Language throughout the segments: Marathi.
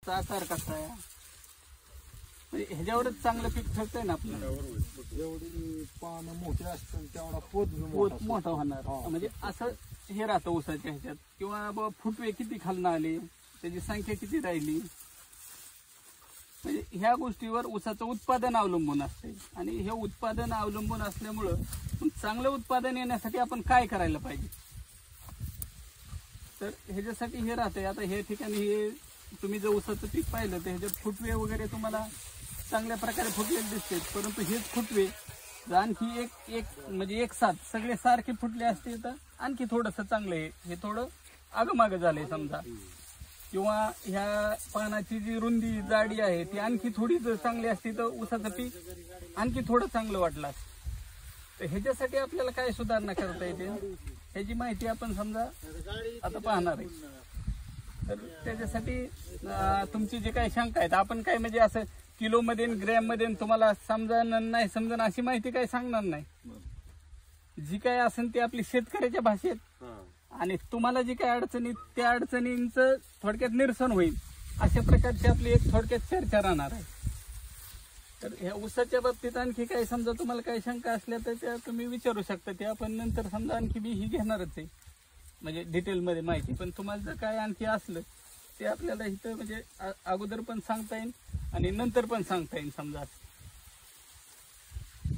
आकार कसा आहे म्हणजे ह्याच्यावरच चांगलं पीक ठरतंय ना आपल्याला. जेवढी पानं मोठी असतील तेवढा पोत पोत मोठा होणार. म्हणजे असं हे राहतं ऊसाच्या ह्याच्यात. किंवा बाबा फुटवे किती खालनं आले, त्याची संख्या किती राहिली, म्हणजे ह्या गोष्टीवर ऊसाचं उत्पादन अवलंबून असते. आणि हे उत्पादन अवलंबून असल्यामुळं चांगलं उत्पादन येण्यासाठी आपण काय करायला पाहिजे, तर ह्याच्यासाठी हे राहतंय. आता हे ठिकाणी हे तुम्ही जर ऊसाचं पीक पाहिलं तर ह्याच्यात फुटवे वगैरे तुम्हाला चांगल्या प्रकारे फुटलेले दिसते. परंतु हेच फुटवे जर आणखी एक म्हणजे एक साथ सगळे सारखे फुटले असते तर आणखी थोडंसं चांगलं आहे. हे थोडं आगमागं झालंय समजा. किंवा ह्या पानाची जी रुंदी जाडी आहे ती आणखी थोडी जर चांगली असती तर ऊसाचं पीक आणखी थोडं चांगलं वाटलं असतं. तर ह्याच्यासाठी आपल्याला काय सुधारणा करता येते ह्याची माहिती आपण समजा आता पाहणार आहे. तर त्याच्यासाठी तुमची जे काही शंका आहेत आपण काय म्हणजे असं किलोमध्ये ग्रॅम मध्ये तुम्हाला समजणार नाही समजणार अशी माहिती काही सांगणार नाही. जी काय असेल ती आपली शेतकऱ्याच्या भाषेत आणि तुम्हाला जी काही अडचणी त्या अडचणींचं थोडक्यात निरसन होईल अशा प्रकारची आपली एक थोडक्यात चर्चा राहणार आहे. तर ह्या ऊसाच्या बाबतीत आणखी काही समजा तुम्हाला काही शंका असल्या तर त्या तुम्ही विचारू शकता. ते आपण नंतर समजा आणखी मी ही घेणारच आहे म्हणजे डिटेलमध्ये माहिती. पण तुम्हाला जर काय आणखी असलं ते आपल्याला इथं म्हणजे अगोदर पण सांगता येईल आणि नंतर पण सांगता येईल. समजा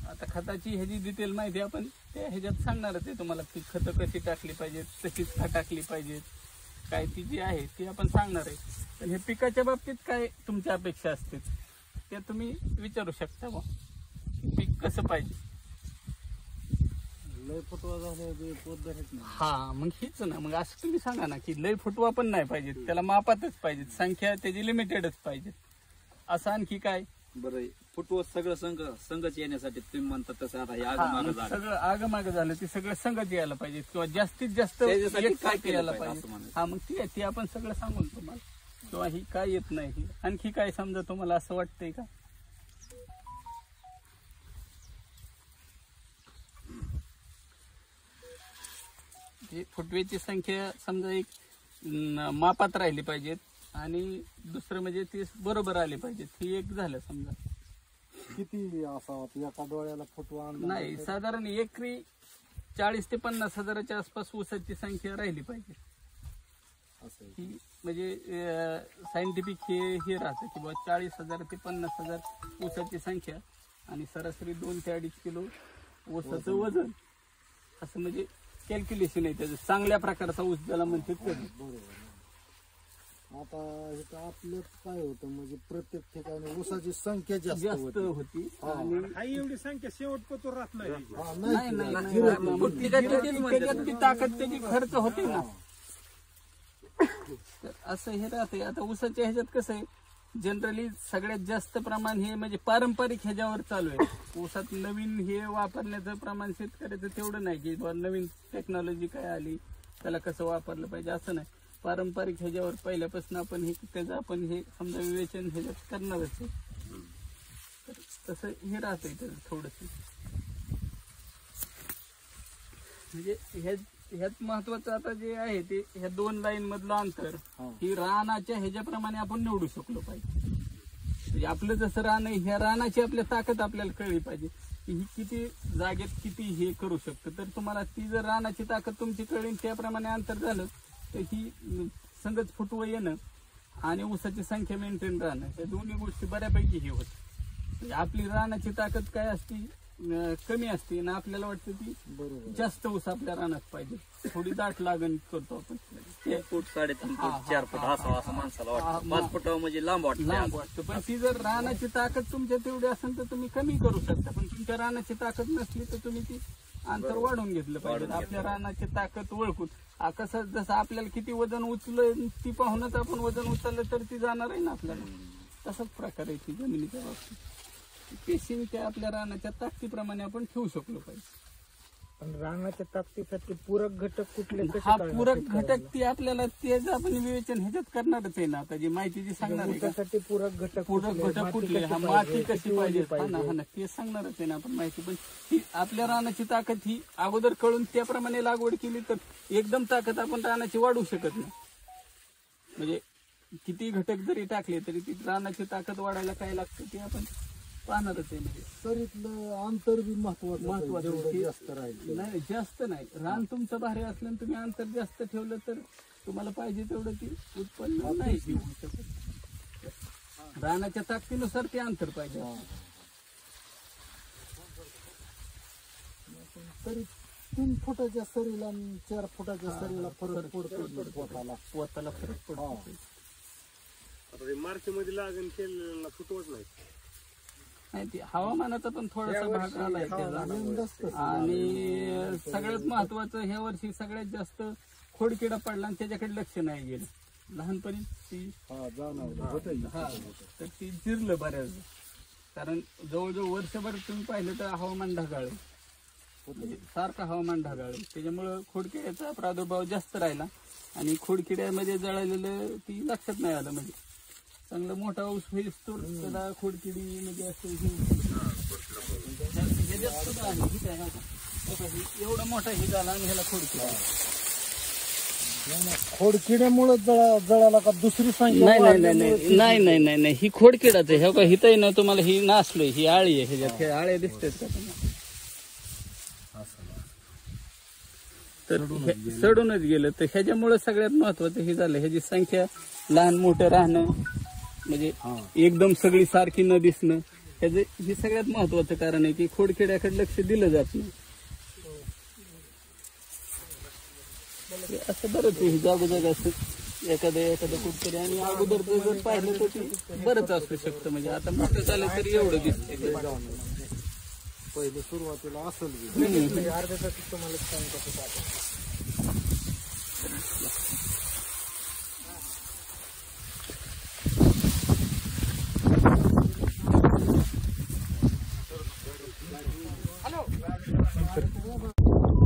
आता खताची ह्याची डिटेल माहिती आपण त्या ह्याच्यात सांगणारच आहे तुम्हाला की खतं कशी टाकली पाहिजेत, तशीच का टाकली पाहिजेत, काय ती जी आहे ती आपण सांगणार आहे. पण हे पिकाच्या बाबतीत काय तुमच्या अपेक्षा असतील त्या तुम्ही विचारू शकता. बा पीक कसं पाहिजे. लय फुटवा झाले हा मग हीच ना. मग असं तुम्ही सांगा ना की लय फुटवा पण नाही पाहिजे, त्याला मापातच पाहिजे, संख्या त्याची लिमिटेडच पाहिजे. असं आणखी काय बरं फुटवं सगळं संघच येण्यासाठी तुम्ही म्हणता तसं आता हे आगमागं झालं सगळं आगमागं झालं ते सगळं संगत यायला पाहिजे किंवा जास्तीत जास्त त्याच्यासाठी एक काय सारखं केलं यायला पाहिजे पाहिजे. असं म्हणायचं. हा मग ती आपण सगळं सांगून तुम्हाला. किंवा ही काय येत नाही आणखी काय समजा तुम्हाला असं वाटतंय का. फुटवेची संख्या समजा एक मापात राहिली पाहिजेत आणि दुसरं म्हणजे ती बरोबर आली पाहिजेत. ही एक झालं समजा. किती असावा एका डोळ्याला फुटवा नाही साधारण एकरी 40 ते 50 हजाराच्या आसपास ऊसाची संख्या राहिली पाहिजे. ही म्हणजे सायंटिफिक हे राहतं की बाबा 40,000 ते 50,000 ऊसाची संख्या आणि सरासरी 2 ते 2.5 किलो ऊसाचं वजन असं म्हणजे कॅल्क्युलेशन आहे त्याचं. चांगल्या प्रकारचा ऊस ज्याला म्हणते ते. आता इथं आपलं काय होतं म्हणजे प्रत्येक ठिकाणी ऊसाची संख्या जास्त होती आणि हाही एवढी संख्या शेवटपतूर राहत नाही. नाही त्याच्यात ती ताकद त्याची खर्च होते ना. तर असं हे राहते. आता ऊसाच्या ह्याच्यात कसं आहे जनरली सगळ्यात जास्त प्रमाण हे म्हणजे पारंपरिक ह्याच्यावर चालू आहे. ऊसात नवीन हे वापरण्याचं प्रमाण शेतकऱ्याचं तेवढं नाही की नवीन टेक्नॉलॉजी काय आली त्याला कसं वापरलं पाहिजे असं नाही. पारंपरिक ह्याच्यावर पहिल्यापासून आपण हे त्याचं आपण हे समजा विवेचन ह्याच्यात करणारच आहे. तर तसं हे राहतंय त्याचं थोडंसं म्हणजे ह्यात महत्वाचं आता जे आहे ते ह्या 2 लाईन मधलं अंतर ही रानाच्या ह्याच्याप्रमाणे आपण निवडू शकलो पाहिजे. म्हणजे आपलं जसं रान आहे ह्या रानाची आपल्या ताकद आपल्याला कळली पाहिजे की ही किती जागेत किती हे करू शकतं. तर तुम्हाला ती जर रानाची ताकद तुमची कळली त्याप्रमाणे अंतर झालं तर ही संगत फुटवं येणं आणि ऊसाची संख्या मेंटेन राहणं या दोन्ही गोष्टी बऱ्यापैकी हे होत. म्हणजे आपली रानाची ताकद काय असती कमी असते ना आपल्याला वाटतं ती जास्त ऊस आपल्या रानात पाहिजे. थोडी दाट लागण करतो आपण. 1 फूट 3.5 फूट 4 फूट असं माणसाला वाटतं. 5 फुटावं म्हणजे लांब वाटतं. पण ती जर रानाची ताकद तुमच्या तेवढी असेल तर तुम्ही कमी करू शकता. पण तुमच्या रानाची ताकद नसली तर तुम्ही ती अंतर वाढवून घेतलं पाहिजे. आपल्या रानाची ताकद ओळखून कसं जसं आपल्याला किती वजन उचलं ती पाहूनच आपण वजन उचललं तर ती जाणार आहे ना आपल्याला. तसाच प्रकार आहे ती जमिनीच्या बाबतीत. पेशिंग त्या आपल्या रानाच्या ताकदीप्रमाणे आपण ठेवू शकलो पाहिजे. पण रानाच्या ताकदीसाठी पूरक घटक कुठले हा पूरक घटक ती आपल्याला तेच आपण विवेचन ह्याच्यात करणारच आहे ना. आता जी माहिती जी सांगणार आहे पूरक घटक कुठले हा माती कशी पाहिजे हा ना ते सांगणारच आहे ना आपण माहिती. पण ही आपल्या रानाची ताकद ही अगोदर कळून त्याप्रमाणे लागवड केली तर एकदम ताकद आपण रानाची वाढवू शकत नाही. म्हणजे किती घटक जरी टाकले तरी ती रानाची ताकद वाढायला काय लागतं ते आपण पाहणारच आहे. म्हणजे सरीतलं अंतर बी महत्वाचं महत्वाचं जेवढं की- जास्त राहील नाही जास्त नाही, रान तुमचं भारी असलं आणि तुम्ही अंतर जास्त ठेवलं तर तुम्हाला पाहिजे तेवढं ती उत्पन्न नाही घेऊ शकत. रानाच्या ताकदीनुसार ते अंतर पाहिजे. तरी 3 फुटाच्या सरीला आणि 4 फुटाच्या सरीला फरक पडतो पोटाला. स्वतःला फरक पडतो. आता ते मार्च मध्ये लागण केलेला फुटवत नाही. नाही ते हवामानाचा पण थोडासा भाग आलाय त्याला. यंदाच तसं. आणि सगळ्यात महत्वाचं ह्या वर्षी सगळ्यात जास्त खोडकिडा पडला आणि त्याच्याकडे लक्ष नाही गेलं. लहानपणी ती जाणवलं होतं. हा तर ती जिरलं बऱ्याच. कारण जवळजवळ वर्षभर तुम्ही पाहिलं तर हवामान ढगाळ आहे. म्हणजे सारखं हवामान ढगाळ आहे. त्याच्यामुळं खोडकिड्याचा प्रादुर्भाव जास्त राहिला आणि खोडकिड्यामध्ये जळालेलं ती लक्षात नाही आलं. म्हणजे चांगला मोठा ऊस होईस्तोवर त्याला खोडकिडी म्हणजे असं ह्याच्यात सुद्धा आहे. ठीक आहे का? बघा, एवढा मोठा हे झाला आणि ह्याला खोडकिडा. खोडकिड्यामुळे जळाला का दुसरी संख्या नाही नाही नाही नाही नाही नाही नाही नाही ही खोडकिडाच आहे. हे हिथंही ना तुम्हाला ही नासलोय, ही आळी आहे. ह्याच्यात हे आळे दिसतात का तुम्हाला? तर सडूनच गेलं. तर ह्याच्यामुळे सगळ्यात महत्वाचं हे झालं, ह्याची संख्या लहान मोठं राहणं म्हणजे एकदम सगळी सारखी न दिसणं, ह्याचं हे सगळ्यात महत्वाचं कारण आहे की खोडकिड्याकडे लक्ष दिलं जात नाही. असं बरंच आहे जागोजाग असं एखादं कुठतरी. आणि अगोदर जर पाहिलं तर ते बरंच असू शकतं. म्हणजे आता मोठं झालं तरी एवढं दिसतंय. पहिले सुरुवातीला असेल बी. अर्ध्या तासात तुम्हाला काम कसं पाहतो.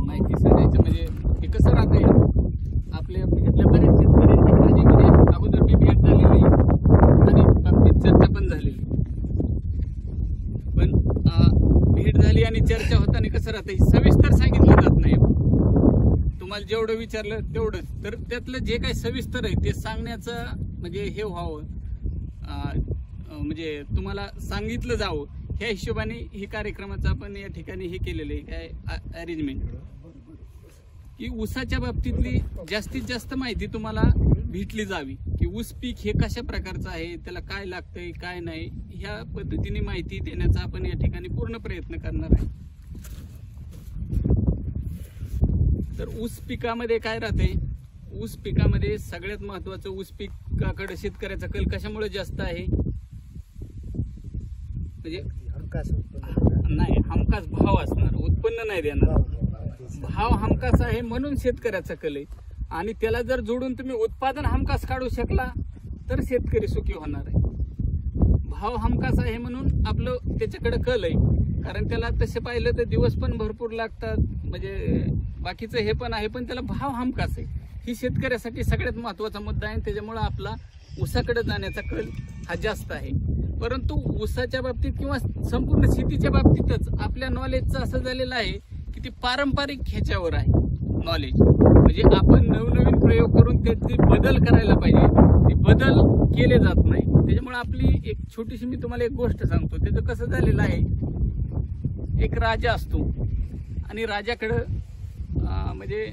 माहिती सांगायचं म्हणजे हे कसं राहतंय. आपल्या भेटल्या बऱ्याच शेतकऱ्यांची माझी म्हणजे अगोदर मी भेट झालेली आणि बाबतीत चर्चा पण झालेली. पण भेट झाली आणि चर्चा होताना कसं राहतं, हे सविस्तर सांगितलं जात नाही. तुम्हाला जेवढं विचारलं तेवढंच. तर त्यातलं जे काही सविस्तर आहे ते सांगण्याचं म्हणजे हे व्हावं, म्हणजे तुम्हाला सांगितलं जावं ह्या हिशोबाने ही कार्यक्रमाचं आपण या ठिकाणी हे केलेलं आहे. काय अरेंजमेंट की ऊसाच्या बाबतीतली जास्तीत जास्त माहिती तुम्हाला भेटली जावी की ऊस पीक हे कशा प्रकारचं आहे, त्याला काय लागतंय काय नाही, ह्या पद्धतीने माहिती देण्याचा आपण या ठिकाणी पूर्ण प्रयत्न करणार आहे. तर ऊस पिकामध्ये काय राहते, ऊस पिकामध्ये सगळ्यात महत्वाचं ऊस पिकाकडे शेतकऱ्याचा कल कशामुळे जास्त आहे, म्हणजे नाही हमखास भाव असणार, उत्पन्न नाही देणार. भाव हमखास आहे म्हणून शेतकऱ्याचा कल आहे. आणि त्याला जर जोडून तुम्ही उत्पादन हमखास काढू शकला तर शेतकरी सुखी होणार आहे. भाव हमखास आहे म्हणून आपलं त्याच्याकडे कल आहे. कारण त्याला तसे पाहिलं तर दिवस पण भरपूर लागतात, म्हणजे बाकीचं हे पण आहे, पण त्याला भाव हमखास आहे. ही शेतकऱ्यासाठी सगळ्यात महत्वाचा मुद्दा आहे. त्याच्यामुळे आपला ऊसाकडे जाण्याचा कल हा जास्त आहे. परंतु ऊसाच्या बाबतीत किंवा संपूर्ण शेतीच्या बाबतीतच आपल्या नॉलेजचं असं झालेलं आहे की ती पारंपरिक ह्याच्यावर आहे नॉलेज. म्हणजे आपण नवनवीन प्रयोग करून त्याचे बदल करायला पाहिजे, ते बदल केले जात नाही. त्याच्यामुळे आपली एक छोटीशी मी तुम्हाला एक गोष्ट सांगतो. त्याचं कसं झालेलं आहे, एक राजा असतो आणि राजाकडं म्हणजे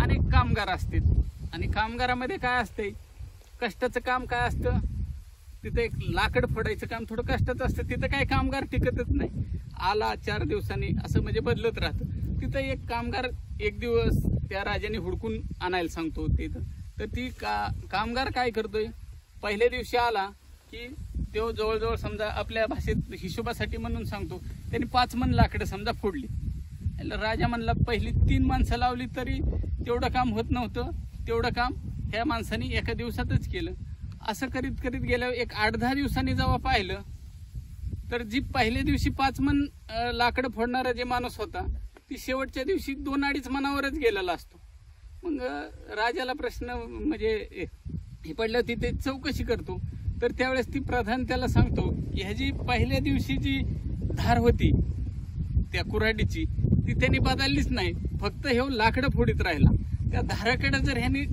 अनेक कामगार असतात आणि कामगारामध्ये काय असते, कष्टाचं काम काय असतं, तिथं एक लाकड फोडायचं काम थोडं कष्टाचं असतं. तिथं काही कामगार टिकतच नाही, आला 4 दिवसांनी असं म्हणजे बदलत राहतं. तिथं एक कामगार एक दिवस त्या राजाने हुडकून आणायला सांगतो तिथं. तर ती कामगार काय करतोय, पहिल्या दिवशी आला की तो जवळजवळ समजा आपल्या भाषेत हिशोबासाठी म्हणून सांगतो त्यांनी 5 मन लाकडं समजा फोडली. राजा म्हणला पहिली 3 माणसं लावली तरी तेवढं काम होत नव्हतं, तेवढं काम ह्या माणसाने एका दिवसातच केलं. असं करीत करीत गेल्यावर एक 8-10 दिवसांनी जेव्हा पाहिलं तर जी पहिल्या दिवशी 5 मन लाकडं फोडणारा जे माणूस होता ती शेवटच्या दिवशी 2-2.5 मनावरच गेलेला असतो. मग राजाला प्रश्न म्हणजे हे पडलं, तिथे चौकशी करतो. तर त्यावेळेस ती प्रधान त्याला सांगतो की ह्याची पहिल्या दिवशी जी धार होती त्या कुऱ्हाडीची ती त्यांनी बदललीच नाही, फक्त हे लाकडं फोडीत राहिला. त्या धाराकडे जर ह्यांनी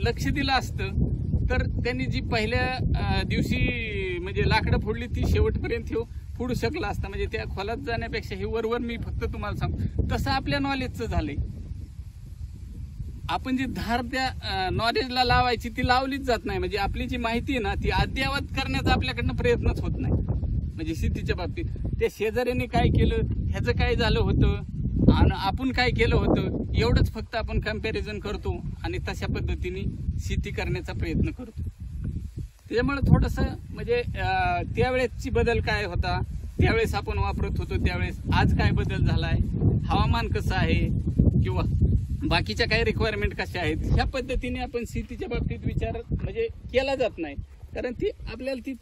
लक्ष दिलं असतं तर त्यांनी जी पहिल्या दिवशी म्हणजे लाकडं फोडली ती शेवटपर्यंत फोडू शकला असता. म्हणजे त्या खोलात जाण्यापेक्षा हे वरवर मी फक्त तुम्हाला सांगतो. तसं आपल्या नॉलेजचं झालंय. आपण जी धार त्या नॉलेजला लावायची ती लावलीच जात नाही. म्हणजे आपली जी माहिती आहे ना ती अद्ययावत करण्याचा आपल्याकडनं प्रयत्नच होत नाही. म्हणजे शेतीच्या बाबतीत त्या शेजाऱ्यांनी काय केलं, ह्याचं काय झालं होतं आणि आपण काय केलं होतं, एवढंच फक्त आपण कम्पॅरिझन करतो आणि तशा पद्धतीने शेती करण्याचा प्रयत्न करतो. त्याच्यामुळे थोडंसं म्हणजे त्यावेळेसची बदल काय होता, त्यावेळेस आपण वापरत होतो त्यावेळेस, आज काय बदल झालाय, हवामान कसं आहे किंवा बाकीच्या काही रिक्वायरमेंट कशा आहेत, ह्या पद्धतीने आपण शेतीच्या बाबतीत विचार म्हणजे केला जात नाही. कारण ती आपल्याला ती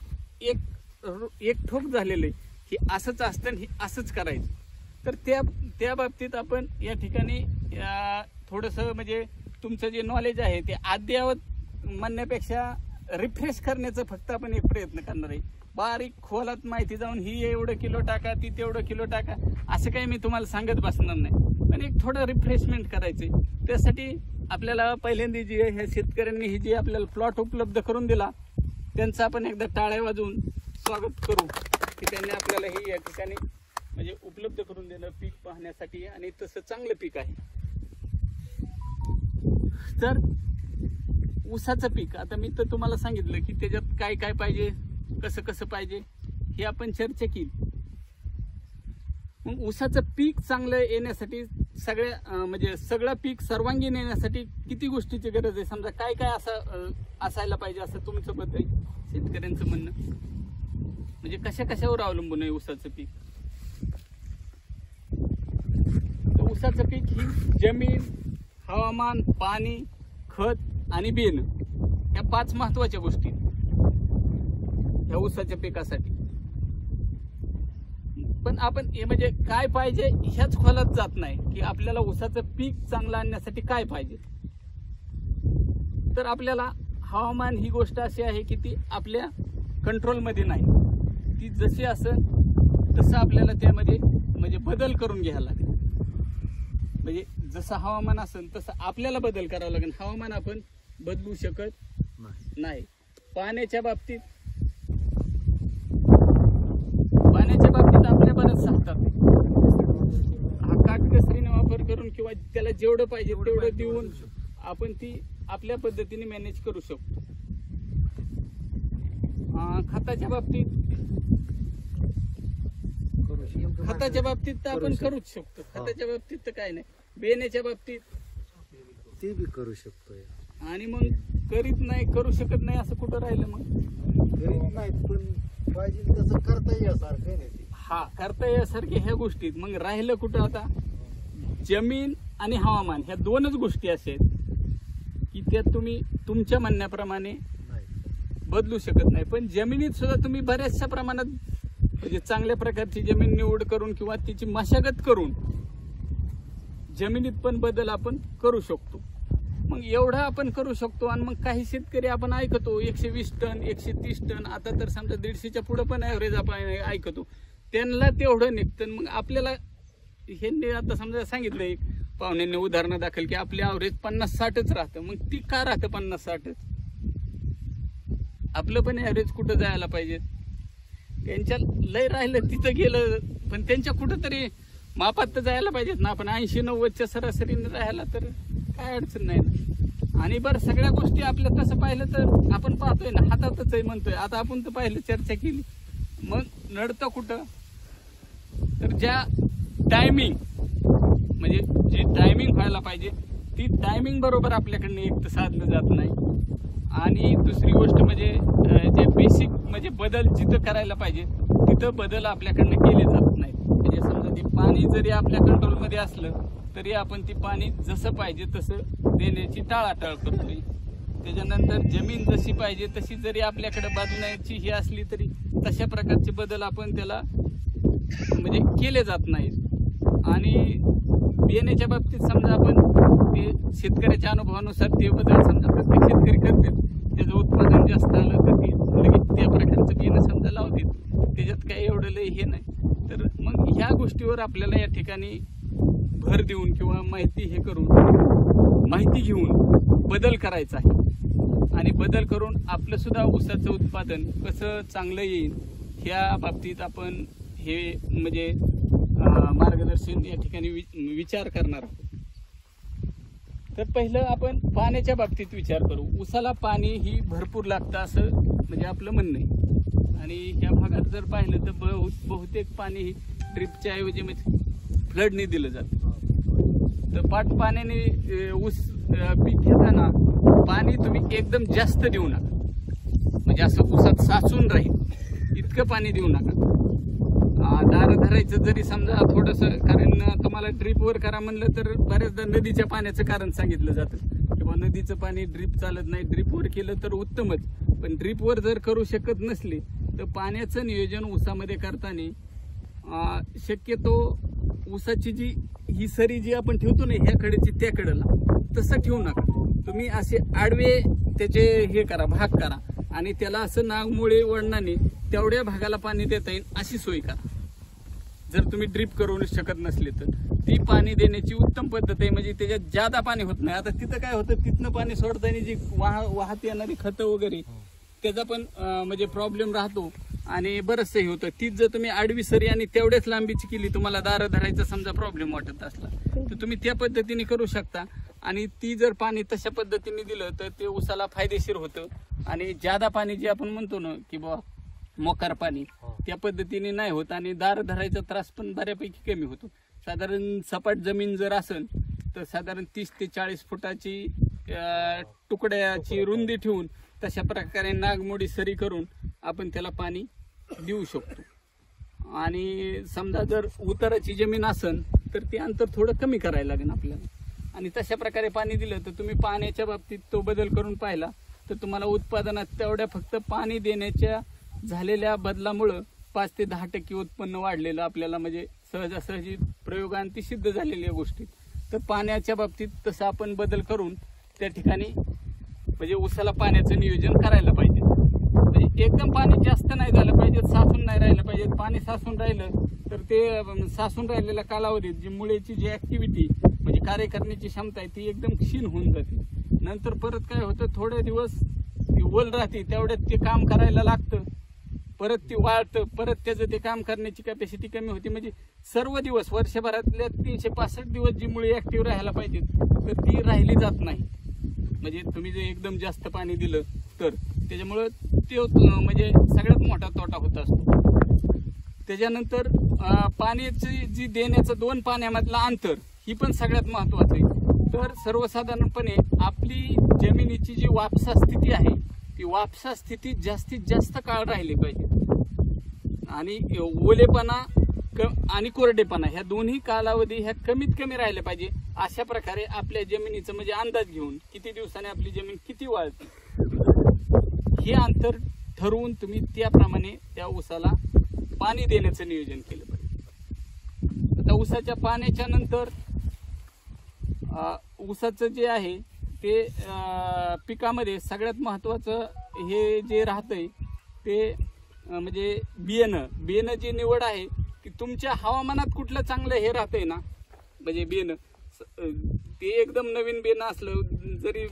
एक ठोक झालेलं आहे की असंच असतं आणि हे असंच करायचं. तर त्या बाबतीत आपण या ठिकाणी थोडंसं म्हणजे तुमचं जे नॉलेज आहे ते अद्ययावत म्हणण्यापेक्षा रिफ्रेश करण्याचा फक्त आपण एक प्रयत्न करणार आहे. बारीक खोलात माहिती जाऊन ही एवढं किलो टाका, ती तेवढं किलो टाका, असं काही मी तुम्हाला सांगत बसणार नाही. पण एक थोडं रिफ्रेशमेंट करायचंय. त्यासाठी आपल्याला पहिल्यांदा जी ह्या शेतकऱ्यांनी ही जी आपल्याला प्लॉट उपलब्ध करून दिला त्यांचं आपण एकदा टाळ्या वाजवून स्वागत करू की त्यांनी आपल्याला हे या ठिकाणी म्हणजे उपलब्ध करून दिलं पीक पाहण्यासाठी. आणि तसं चांगलं पीक आहे. तर ऊसाचं पीक आता मी तर तुम्हाला सांगितलं की त्याच्यात काय काय पाहिजे, कसं कसं पाहिजे हे आपण चर्चा केली. मग ऊसाचं पीक चांगलं येण्यासाठी म्हणजे सगळं पीक सर्वांगीण येण्यासाठी किती गोष्टीची गरज आहे, समजा काय काय असं असायला पाहिजे असं तुमचं मत आहे, शेतकऱ्यांचं म्हणणं. म्हणजे कशा कशावर अवलंबून आहे ऊसाचं पीक. ऊसाचं पीक ही जमीन, हवामान, पाणी, खत आणि बियाणं या 5 महत्वाच्या गोष्टी या ऊसाच्या पिकासाठी. पण आपण हे म्हणजे काय पाहिजे ह्याच खोलात जात नाही की आपल्याला ऊसाचं पीक चांगलं आणण्यासाठी काय पाहिजे. तर आपल्याला हवामान ही गोष्ट अशी आहे की ती आपल्या कंट्रोलमध्ये नाही. ती जशी असेल तसं आपल्याला त्यामध्ये म्हणजे बदल करून घ्यायला लागेल. म्हणजे जसं हवामान असेल तसं आपल्याला बदल करावा लागेल. हवामान आपण बदलू शकत नाही. पाण्याच्या बाबतीत आपल्या बरंच सांगतात हा काटकसरीने वापर करून किंवा त्याला जेवढं पाहिजे तेवढं देऊन आपण ती आपल्या पद्धतीने मॅनेज करू शकतो. खताच्या बाबतीत तर आपण करूच शकतो. खताच्या बाबतीत तर काय नाही. बेण्याच्या बाबतीत ते बी करू शकतो. आणि मग करू शकत नाही असं कुठं राहिलं मग. करीत नाही पण पाहिजे तसं करता यासारखं नाही. हा करता यासारखे ह्या गोष्टीत मग राहिलं कुठं आता जमीन आणि हवामान ह्या 2च गोष्टी अशा आहेत की त्या तुम्ही तुमच्या म्हणण्याप्रमाणे बदलू शकत नाही. पण जमिनीत सुद्धा तुम्ही बऱ्याचशा प्रमाणात म्हणजे चांगल्या प्रकारची जमीन निवड करून किंवा तिची मशागत करून जमिनीत पण बदल आपण करू शकतो. मग एवढं आपण करू शकतो. आणि मग काही शेतकरी आपण ऐकतो 120 टन 130 टन आता तर समजा 150च्या पुढे पण ॲव्हरेज आपण ऐकतो. त्यांना तेवढं निघतं. मग आपल्याला हे आता समजा सांगितलं एक पाहुण्यांनी उदाहरणं दाखल की आपले ॲव्हरेज 50-60च राहतं. मग ती का राहतं 50-60च. आपलं पण ॲव्हरेज कुठं जायला पाहिजे. त्यांच्या लय राहिलं तिथं गेलं पण त्यांच्या कुठं तरी मापात तर जायला पाहिजेत ना. आपण 80-90च्या सरासरीने राहायला तर काय अडचण नाही ना. आणि बरं सगळ्या गोष्टी आपल्या तसं पाहिलं तर आपण पाहतोय ना हातातच आहे म्हणतोय. आता आपण तर पाहिलं चर्चा केली. मग नडतं कुठं तर ज्या टायमिंग म्हणजे जी टायमिंग व्हायला पाहिजे ती टायमिंग बरोबर आपल्याकडनं एक तर साधलं जात नाही. आणि दुसरी गोष्ट म्हणजे जे बेसिक म्हणजे बदल जिथं करायला पाहिजे तिथं बदल आपल्याकडनं केले जात नाहीत. म्हणजे समजा ती पाणी जरी आपल्या कंट्रोलमध्ये असलं तरी आपण ती पाणी जसं पाहिजे तसं देण्याची टाळाटाळ करतोय. त्याच्यानंतर जमीन जशी पाहिजे तशी जरी आपल्याकडे बाजूची ही असली तरी तशा प्रकारचे बदल आपण त्याला म्हणजे केले जात नाहीत. आणि बियाण्याच्या बाबतीत समजा आपण ते शेतकऱ्याच्या अनुभवानुसार ते बदल समजा प्रत्येक शेतकरी करतात. त्याचं उत्पादन जास्त आलं तर ते लगेच त्या प्रकारचं बियाणं समजा लावतात. त्याच्यात काही एवढं लय हे नाही. तर मग ह्या गोष्टीवर आपल्याला या ठिकाणी भर देऊन किंवा माहिती हे करून माहिती घेऊन बदल करायचा आहे. आणि बदल करून आपलं सुद्धा ऊसाचं उत्पादन कसं चांगलं येईल ह्या बाबतीत आपण हे म्हणजे मार्गदर्शन या ठिकाणी विचार करणार आहोत. तर पहिलं आपण पाण्याच्या बाबतीत विचार करू. ऊसाला पाणी ही भरपूर लागतं असं म्हणजे आपलं म्हणणं आहे. आणि ह्या भागात जर पाहिलं तर बहुतेक पाणी ही ड्रिपच्या ऐवजी म्हणजे फ्लडने दिलं जातं. तर पाट पाण्याने ऊस पीक घेताना पाणी तुम्ही एकदम जास्त देऊ नका, म्हणजे असं ऊसात साचून राहील इतकं पाणी देऊ नका. दार धरायचं जरी समजा थोडंसं, कारण तुम्हाला ड्रीपवर करा म्हणलं तर बऱ्याचदा नदीच्या पाण्याचं कारण सांगितलं जातं किंवा नदीचं पाणी ड्रीप चालत नाही. ड्रीपवर केलं तर उत्तमच, पण ड्रीपवर जर करू शकत नसले तर पाण्याचं नियोजन ऊसामध्ये करताना शक्यतो ऊसाची जी ही सरी जी आपण ठेवतो ना ह्याकडेची त्याकडेला तसं ठेवू नका. तुम्ही असे आडवे त्याचे हे करा, भाग करा आणि त्याला असं नागमुळे वळणाने तेवढ्या भागाला पाणी देता येईल अशी सोय करा. जर तुम्ही ड्रीप करू शकत नसले तर ती पाणी देण्याची उत्तम पद्धत आहे, म्हणजे त्याच्यात जादा पाणी होत नाही. आता तिथं काय होतं, तिथनं पाणी सोडताना जी वाहत येणारी खतं वगैरे त्याचा पण म्हणजे प्रॉब्लेम राहतो आणि बरंचसं हे होतं. तीच जर तुम्ही आडवी सरी आणि तेवढ्याच लांबीची केली, तुम्हाला दारं धरायचा समजा प्रॉब्लेम वाटत असला तर तुम्ही त्या पद्धतीने करू शकता. आणि ती जर पाणी तशा पद्धतीने दिलं तर ते ऊसाला फायदेशीर होतं. आणि जादा पाणी जे आपण म्हणतो ना की बाबा मोकार पाणी, त्या पद्धतीने नाही होत आणि दार धरायचा त्रास पण बऱ्यापैकी कमी होतो. साधारण सपाट जमीन जर असेल तर साधारण 30 ते 40 फुटाची तुकड्याची रुंदी ठेवून तशा प्रकारे नागमोडी सरी करून आपण त्याला पाणी देऊ शकतो. आणि समजा जर उताराची जमीन असेल तर ते अंतर थोडं कमी करायला लागेल आपल्याला. आणि तशा प्रकारे पाणी दिलं तर तुम्ही पाण्याच्या बाबतीत तो बदल करून पाहिला तर तुम्हाला उत्पादनात तेवढ्या फक्त पाणी देण्याच्या झालेल्या बदलामुळं 5 ते 10% उत्पन्न वाढलेलं आपल्याला म्हणजे सहजासहजी प्रयोगांती ती सिद्ध झालेल्या गोष्टी. तर पाण्याच्या बाबतीत तसं आपण बदल करून त्या ठिकाणी म्हणजे ऊसाला पाण्याचं नियोजन करायला पाहिजे. म्हणजे एकदम पाणी जास्त नाही झालं पाहिजे, साचून नाही राहिलं पाहिजे. पाणी साचून राहिलं तर ते साचून राहिलेल्या कालावधीत जी मुळेची जी ऍक्टिव्हिटी म्हणजे कार्य करण्याची क्षमता आहे ती एकदम क्षीण होऊन जाते. नंतर परत काय होतं, थोडे दिवस ती ओल राहते तेवढ्यात ते काम करायला लागतं, परत ती वाळतं, परत त्याचं ते काम करण्याची कॅपॅसिटी कमी होती. म्हणजे सर्व दिवस वर्षभरातल्या 365 दिवस जी मुळे ऍक्टिव्ह राहायला पाहिजेत तर ती राहिली जात नाही. म्हणजे तुम्ही जर एकदम जास्त पाणी दिलं तर त्याच्यामुळं ते म्हणजे सगळ्यात मोठा तोटा होत असतो. त्याच्यानंतर पाण्याची जी देण्याचं 2 पाण्यामधलं अंतर ही पण सगळ्यात महत्वाचं आहे. तर सर्वसाधारणपणे आपली जमिनीची जी वापसा स्थिती आहे ती वापसा स्थिती जास्तीत जास्त काळ राहिली पाहिजे. आणि ओलेपणा आणि कोरडेपणा ह्या दोन्ही कालावधी ह्या कमीत कमी राहिल्या पाहिजे. अशा प्रकारे आपल्या जमिनीचं म्हणजे अंदाज घेऊन किती दिवसाने आपली जमीन किती वाळते हे अंतर ठरवून तुम्ही त्याप्रमाणे त्या ऊसाला पाणी देण्याचं नियोजन केलं पाहिजे. आता ऊसाच्या पाण्याच्या नंतर ऊसाचं जे आहे ते पिकामध्ये सगळ्यात महत्वाचं हे जे राहतंय ते म्हणजे बियाणं जी निवड आहे की तुमच्या हवामानात कुठलं चांगलं हे राहतंय ना, म्हणजे बियाणं ते एकदम नवीन बियाणं असलं जरी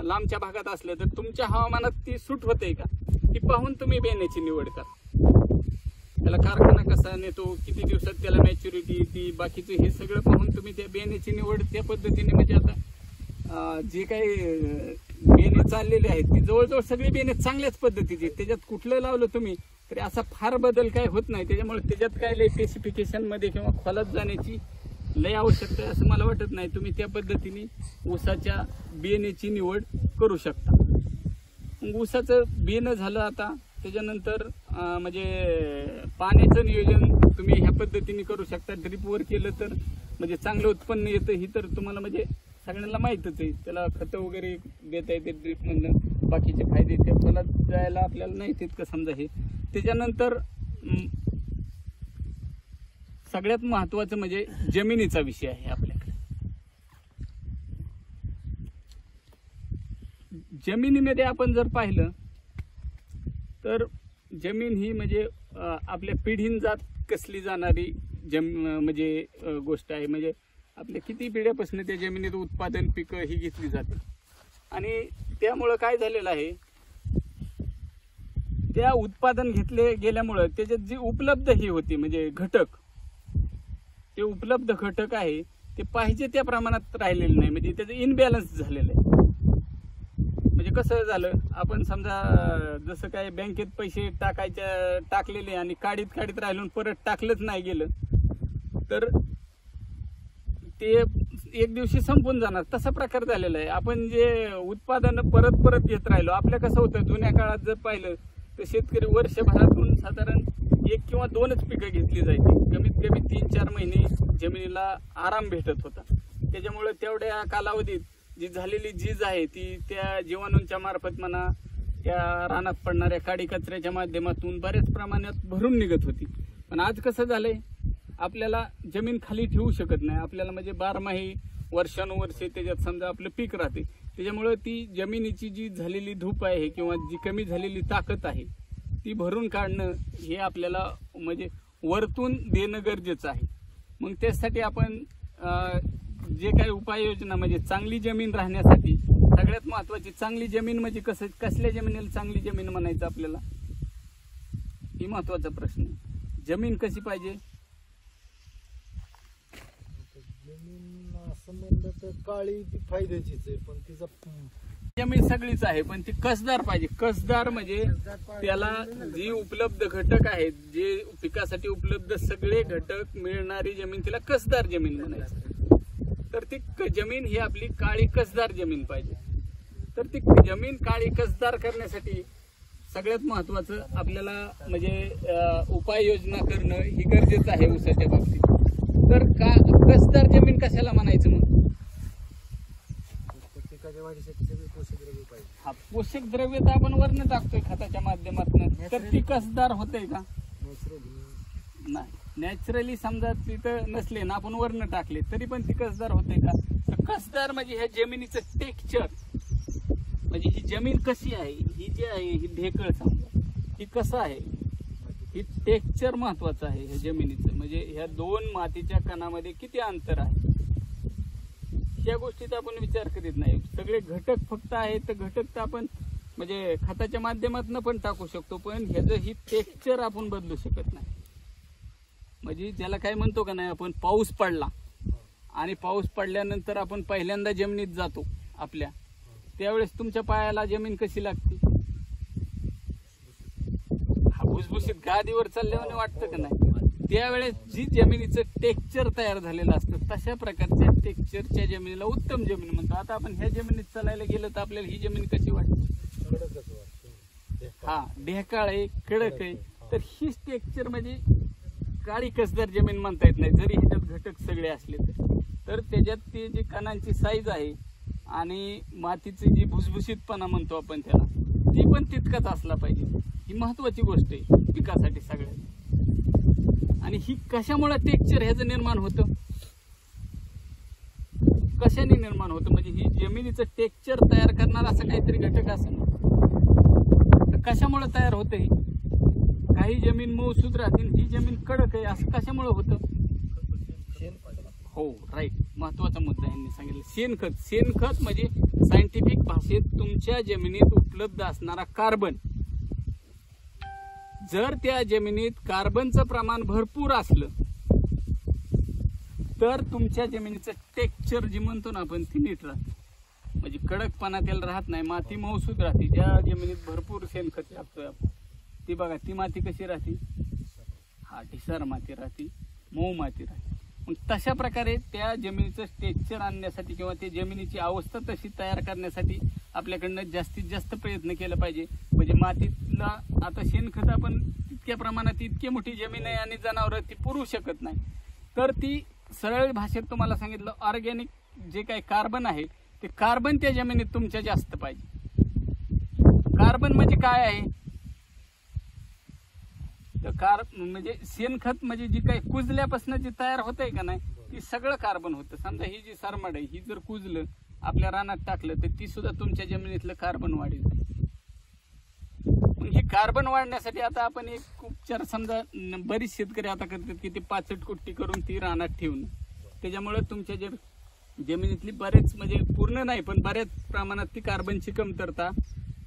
लांबच्या भागात असलं तर तुमच्या हवामानात ती सूट होते का ती पाहून तुम्ही बियाण्याची निवड करा. त्याला कारखाना कसा नेतो, किती दिवसात त्याला मॅच्युरिटी येते, बाकीचं हे सगळं पाहून तुम्ही त्या बियाण्याची निवड त्या पद्धतीने म्हणजे आता जे काही बियाणे चाललेले आहेत ती जवळजवळ सगळे बियाणे चांगल्याच पद्धतीचे, त्याच्यात कुठलं लावलं तुम्ही तरी असा फार बदल काय होत नाही. त्याच्यामुळे त्याच्यात काय लय स्पेसिफिकेशन मध्ये किंवा खोलात जाण्याची लय आवश्यकता आहे असं मला वाटत नाही. तुम्ही त्या पद्धतीने ऊसाच्या बियाण्याची निवड करू शकता. ऊसाचं बियाणं झालं आता त्याच्यानंतर म्हणजे पाण्याचं नियोजन तुम्ही ह्या पद्धतीने करू शकता. ड्रीपवर केलं तर म्हणजे चांगलं उत्पन्न येतं ही तर तुम्हाला म्हणजे सगळ्यांना माहीतच आहे. त्याला खतं वगैरे देता येते ड्रीपमधनं, बाकीचे फायदे त्या फळात जायला आपल्याला नाही तितकं समजा हे. त्याच्यानंतर सगळ्यात महत्वाचं म्हणजे जमिनीचा विषय आहे आपल्याकडे. जमिनीमध्ये आपण जर पाहिलं तर जमीन ही म्हणजे आपल्या पिढीन जात कसली जाणारी म्हणजे गोष्ट आहे. म्हणजे आपल्या किती पिढ्यापासून त्या जमिनीत उत्पादन पिकं ही घेतली जाते. आणि त्यामुळं काय झालेलं आहे त्या उत्पादन घेतले गेल्यामुळं त्याच्यात जी उपलब्ध ही होती म्हणजे घटक, ते उपलब्ध घटक आहे ते पाहिजे त्या प्रमाणात राहिलेले नाही, म्हणजे त्याचं इनबॅलन्स झालेलं आहे. म्हणजे कसं झालं, आपण समजा जसं काय बँकेत पैसे टाकलेले आणि काढीत राहिलो परत टाकलंच नाही गेलं तर ते एक दिवशी संपून जाणार, तसा प्रकार झालेला आहे. आपण जे उत्पादन परत घेत राहिलो, आपल्या कसं होतं जुन्या काळात जर पाहिलं तर शेतकरी वर्षभरातून साधारण 1 किंवा 2च पिकं घेतली जायची. कमीत कमी 3-4 महिने जमिनीला आराम भेटत होता. त्याच्यामुळे तेवढ्या कालावधीत जी झालेली झीज आहे ती त्या जीवाणूंच्या मार्फत म्हणा, त्या रानात पडणाऱ्या काडी कचऱ्याच्या माध्यमातून बऱ्याच प्रमाणात भरून निघत होती. पण आज कसं झालंय, आपल्याला जमीन खाली ठेवू शकत नाही. आपल्याला म्हणजे 12माही वर्षानुवर्षे त्याच्यात समजा आपलं पीक राहते. त्याच्यामुळे ती जमिनीची जी झालेली धूप आहे किंवा जी कमी झालेली ताकद आहे ती भरून काढणं हे आपल्याला म्हणजे वरतून देणं गरजेचं आहे. मग त्यासाठी आपण जे काही उपाययोजना म्हणजे चांगली जमीन राहण्यासाठी सगळ्यात महत्वाची चांगली जमीन म्हणजे कसल्या जमिनीला चांगली जमीन म्हणायचं आपल्याला, ही महत्वाचा प्रश्न आहे. जमीन कशी पाहिजे? जमीन असं म्हणलं तर काळी ती फायद्याचीच आहे, पण तिचा जमीन सगळीच आहे पण ती कसदार पाहिजे. कसदार म्हणजे त्याला जी उपलब्ध घटक आहेत, जे पिकासाठी उपलब्ध सगळे घटक मिळणारी जमीन, तिला कसदार जमीन म्हणायचं. तर ती जमीन ही आपली काळी कसदार जमीन पाहिजे. तर ती जमीन काळी कसदार करण्यासाठी सगळ्यात महत्वाचं आपल्याला म्हणजे उपाययोजना करणं ही गरजेचं आहे ऊसाच्या बाबतीत. तर कसदार जमीन कशाला म्हणायचं मग? पिकाच्या वाढीसाठी सगळे पोषक द्रव्य पाहिजे. हा, पोषक द्रव्य तर आपण वरनं टाकतोय खताच्या माध्यमातून, तर ती कसदार होते का? नाही. नॅचरली समजा तिथं नसले ना आपण वरनं टाकले तरी पण ती कसदार होते का? तर कसदार म्हणजे ह्या जमिनीचं टेक्स्चर, म्हणजे ही जमीन कशी आहे, ही जी आहे ही ढेकळ समजा ही कसं आहे, ही टेक्स्चर महत्वाचं आहे ह्या जमिनीचं. म्हणजे ह्या 2 मातीच्या कणामध्ये किती अंतर आहे या गोष्टीचा आपण विचार करीत नाही. सगळे घटक फक्त आहेत तर घटक तर आपण म्हणजे खताच्या माध्यमातून पण टाकू शकतो, पण ह्याचं ही टेक्स्चर आपण बदलू शकत नाही. म्हणजे ज्याला काय म्हणतो का नाही आपण, पाऊस पडला आणि पाऊस पडल्यानंतर आपण पहिल्यांदा जमिनीत जातो आपल्या, त्यावेळेस तुमच्या पायाला जमीन कशी लागते? हा, भुसभुशीत गादीवर चालल्याने वाटतं का नाही? त्यावेळेस जी जमिनीचं टेक्स्चर तयार झालेलं असतं तशा प्रकारच्या टेक्स्चरच्या जमिनीला उत्तम जमीन म्हणतो. आता आपण ह्या जमिनीत चालायला गेलं तर आपल्याला ही जमीन कशी वाटते? हा, ढेकाळ आहे, कडक आहे. तर हीच टेक्स्चर म्हणजे काळी कसदार जमीन म्हणता येत नाही जरी ह्याच्यात घटक सगळे असले तर त्याच्यात ते जी कणांची साईज आहे आणि मातीची जी भुसभुशीतपणा म्हणतो आपण त्याला, ती पण तितकाच असला पाहिजे. ही महत्वाची गोष्ट आहे पिकासाठी सगळ्यात. आणि ही कशामुळे टेक्स्चर ह्याचं निर्माण होतं, कशाने निर्माण होतं? म्हणजे ही जमिनीचं टेक्स्चर तयार करणार असं काहीतरी घटक असेल. तर कशामुळे तयार होतं? ही काही जमीन मऊसूद राहतील, ही जमीन कडक आहे, असं कशामुळे होतं? हो, राईट, महत्वाचा मुद्दा यांनी सांगितलं. शेणखत. शेणखत म्हणजे सायंटिफिक भाषेत तुमच्या जमिनीत उपलब्ध असणारा कार्बन. जर त्या जमिनीत कार्बनचं प्रमाण भरपूर असलं तर तुमच्या जमिनीचं टेक्स्चर जी म्हणतो ना आपण ती नीट राहते, म्हणजे कडकपणा त्याला राहत नाही, माती मऊसूद राहते. ज्या जमिनीत भरपूर शेणखत टाकतोय आपण ती बघा, ती माती कशी राहते? हा, ढिसार माती राहते, मऊ माती राहते. मग तशा प्रकारे त्या जमिनीचं टेक्स्चर आणण्यासाठी किंवा त्या जमिनीची अवस्था तशी तयार करण्यासाठी आपल्याकडनं जास्तीत जास्त प्रयत्न केला पाहिजे. म्हणजे मातीतला आता शेणखत आपण तितक्या प्रमाणात, इतकी मोठी जमीन आहे आणि जनावरं ती पुरू शकत नाही, तर ती सरळ भाषेत तुम्हाला सांगितलं ऑर्गॅनिक जे काही कार्बन आहे ते कार्बन त्या जमिनीत तुमच्या जास्त पाहिजे. कार्बन म्हणजे काय आहे? तर म्हणजे शेणखत म्हणजे जी काही कुजल्यापासून जी तयार होतंय का नाही ती सगळं कार्बन होतं. समजा ही जी सरमाड आहे ही जर कुजलं आपल्या रानात टाकलं तर ती सुद्धा तुमच्या जमिनीतलं कार्बन वाढेल. ही कार्बन वाढण्यासाठी आता आपण एक उपचार समजा बरीच शेतकरी आता करतात की ते पाचट कुट्टी करून ती रानात ठेवणं, त्याच्यामुळे तुमच्या जमिनीतली बरेच म्हणजे पूर्ण नाही पण बऱ्याच प्रमाणात ती कार्बनची कमतरता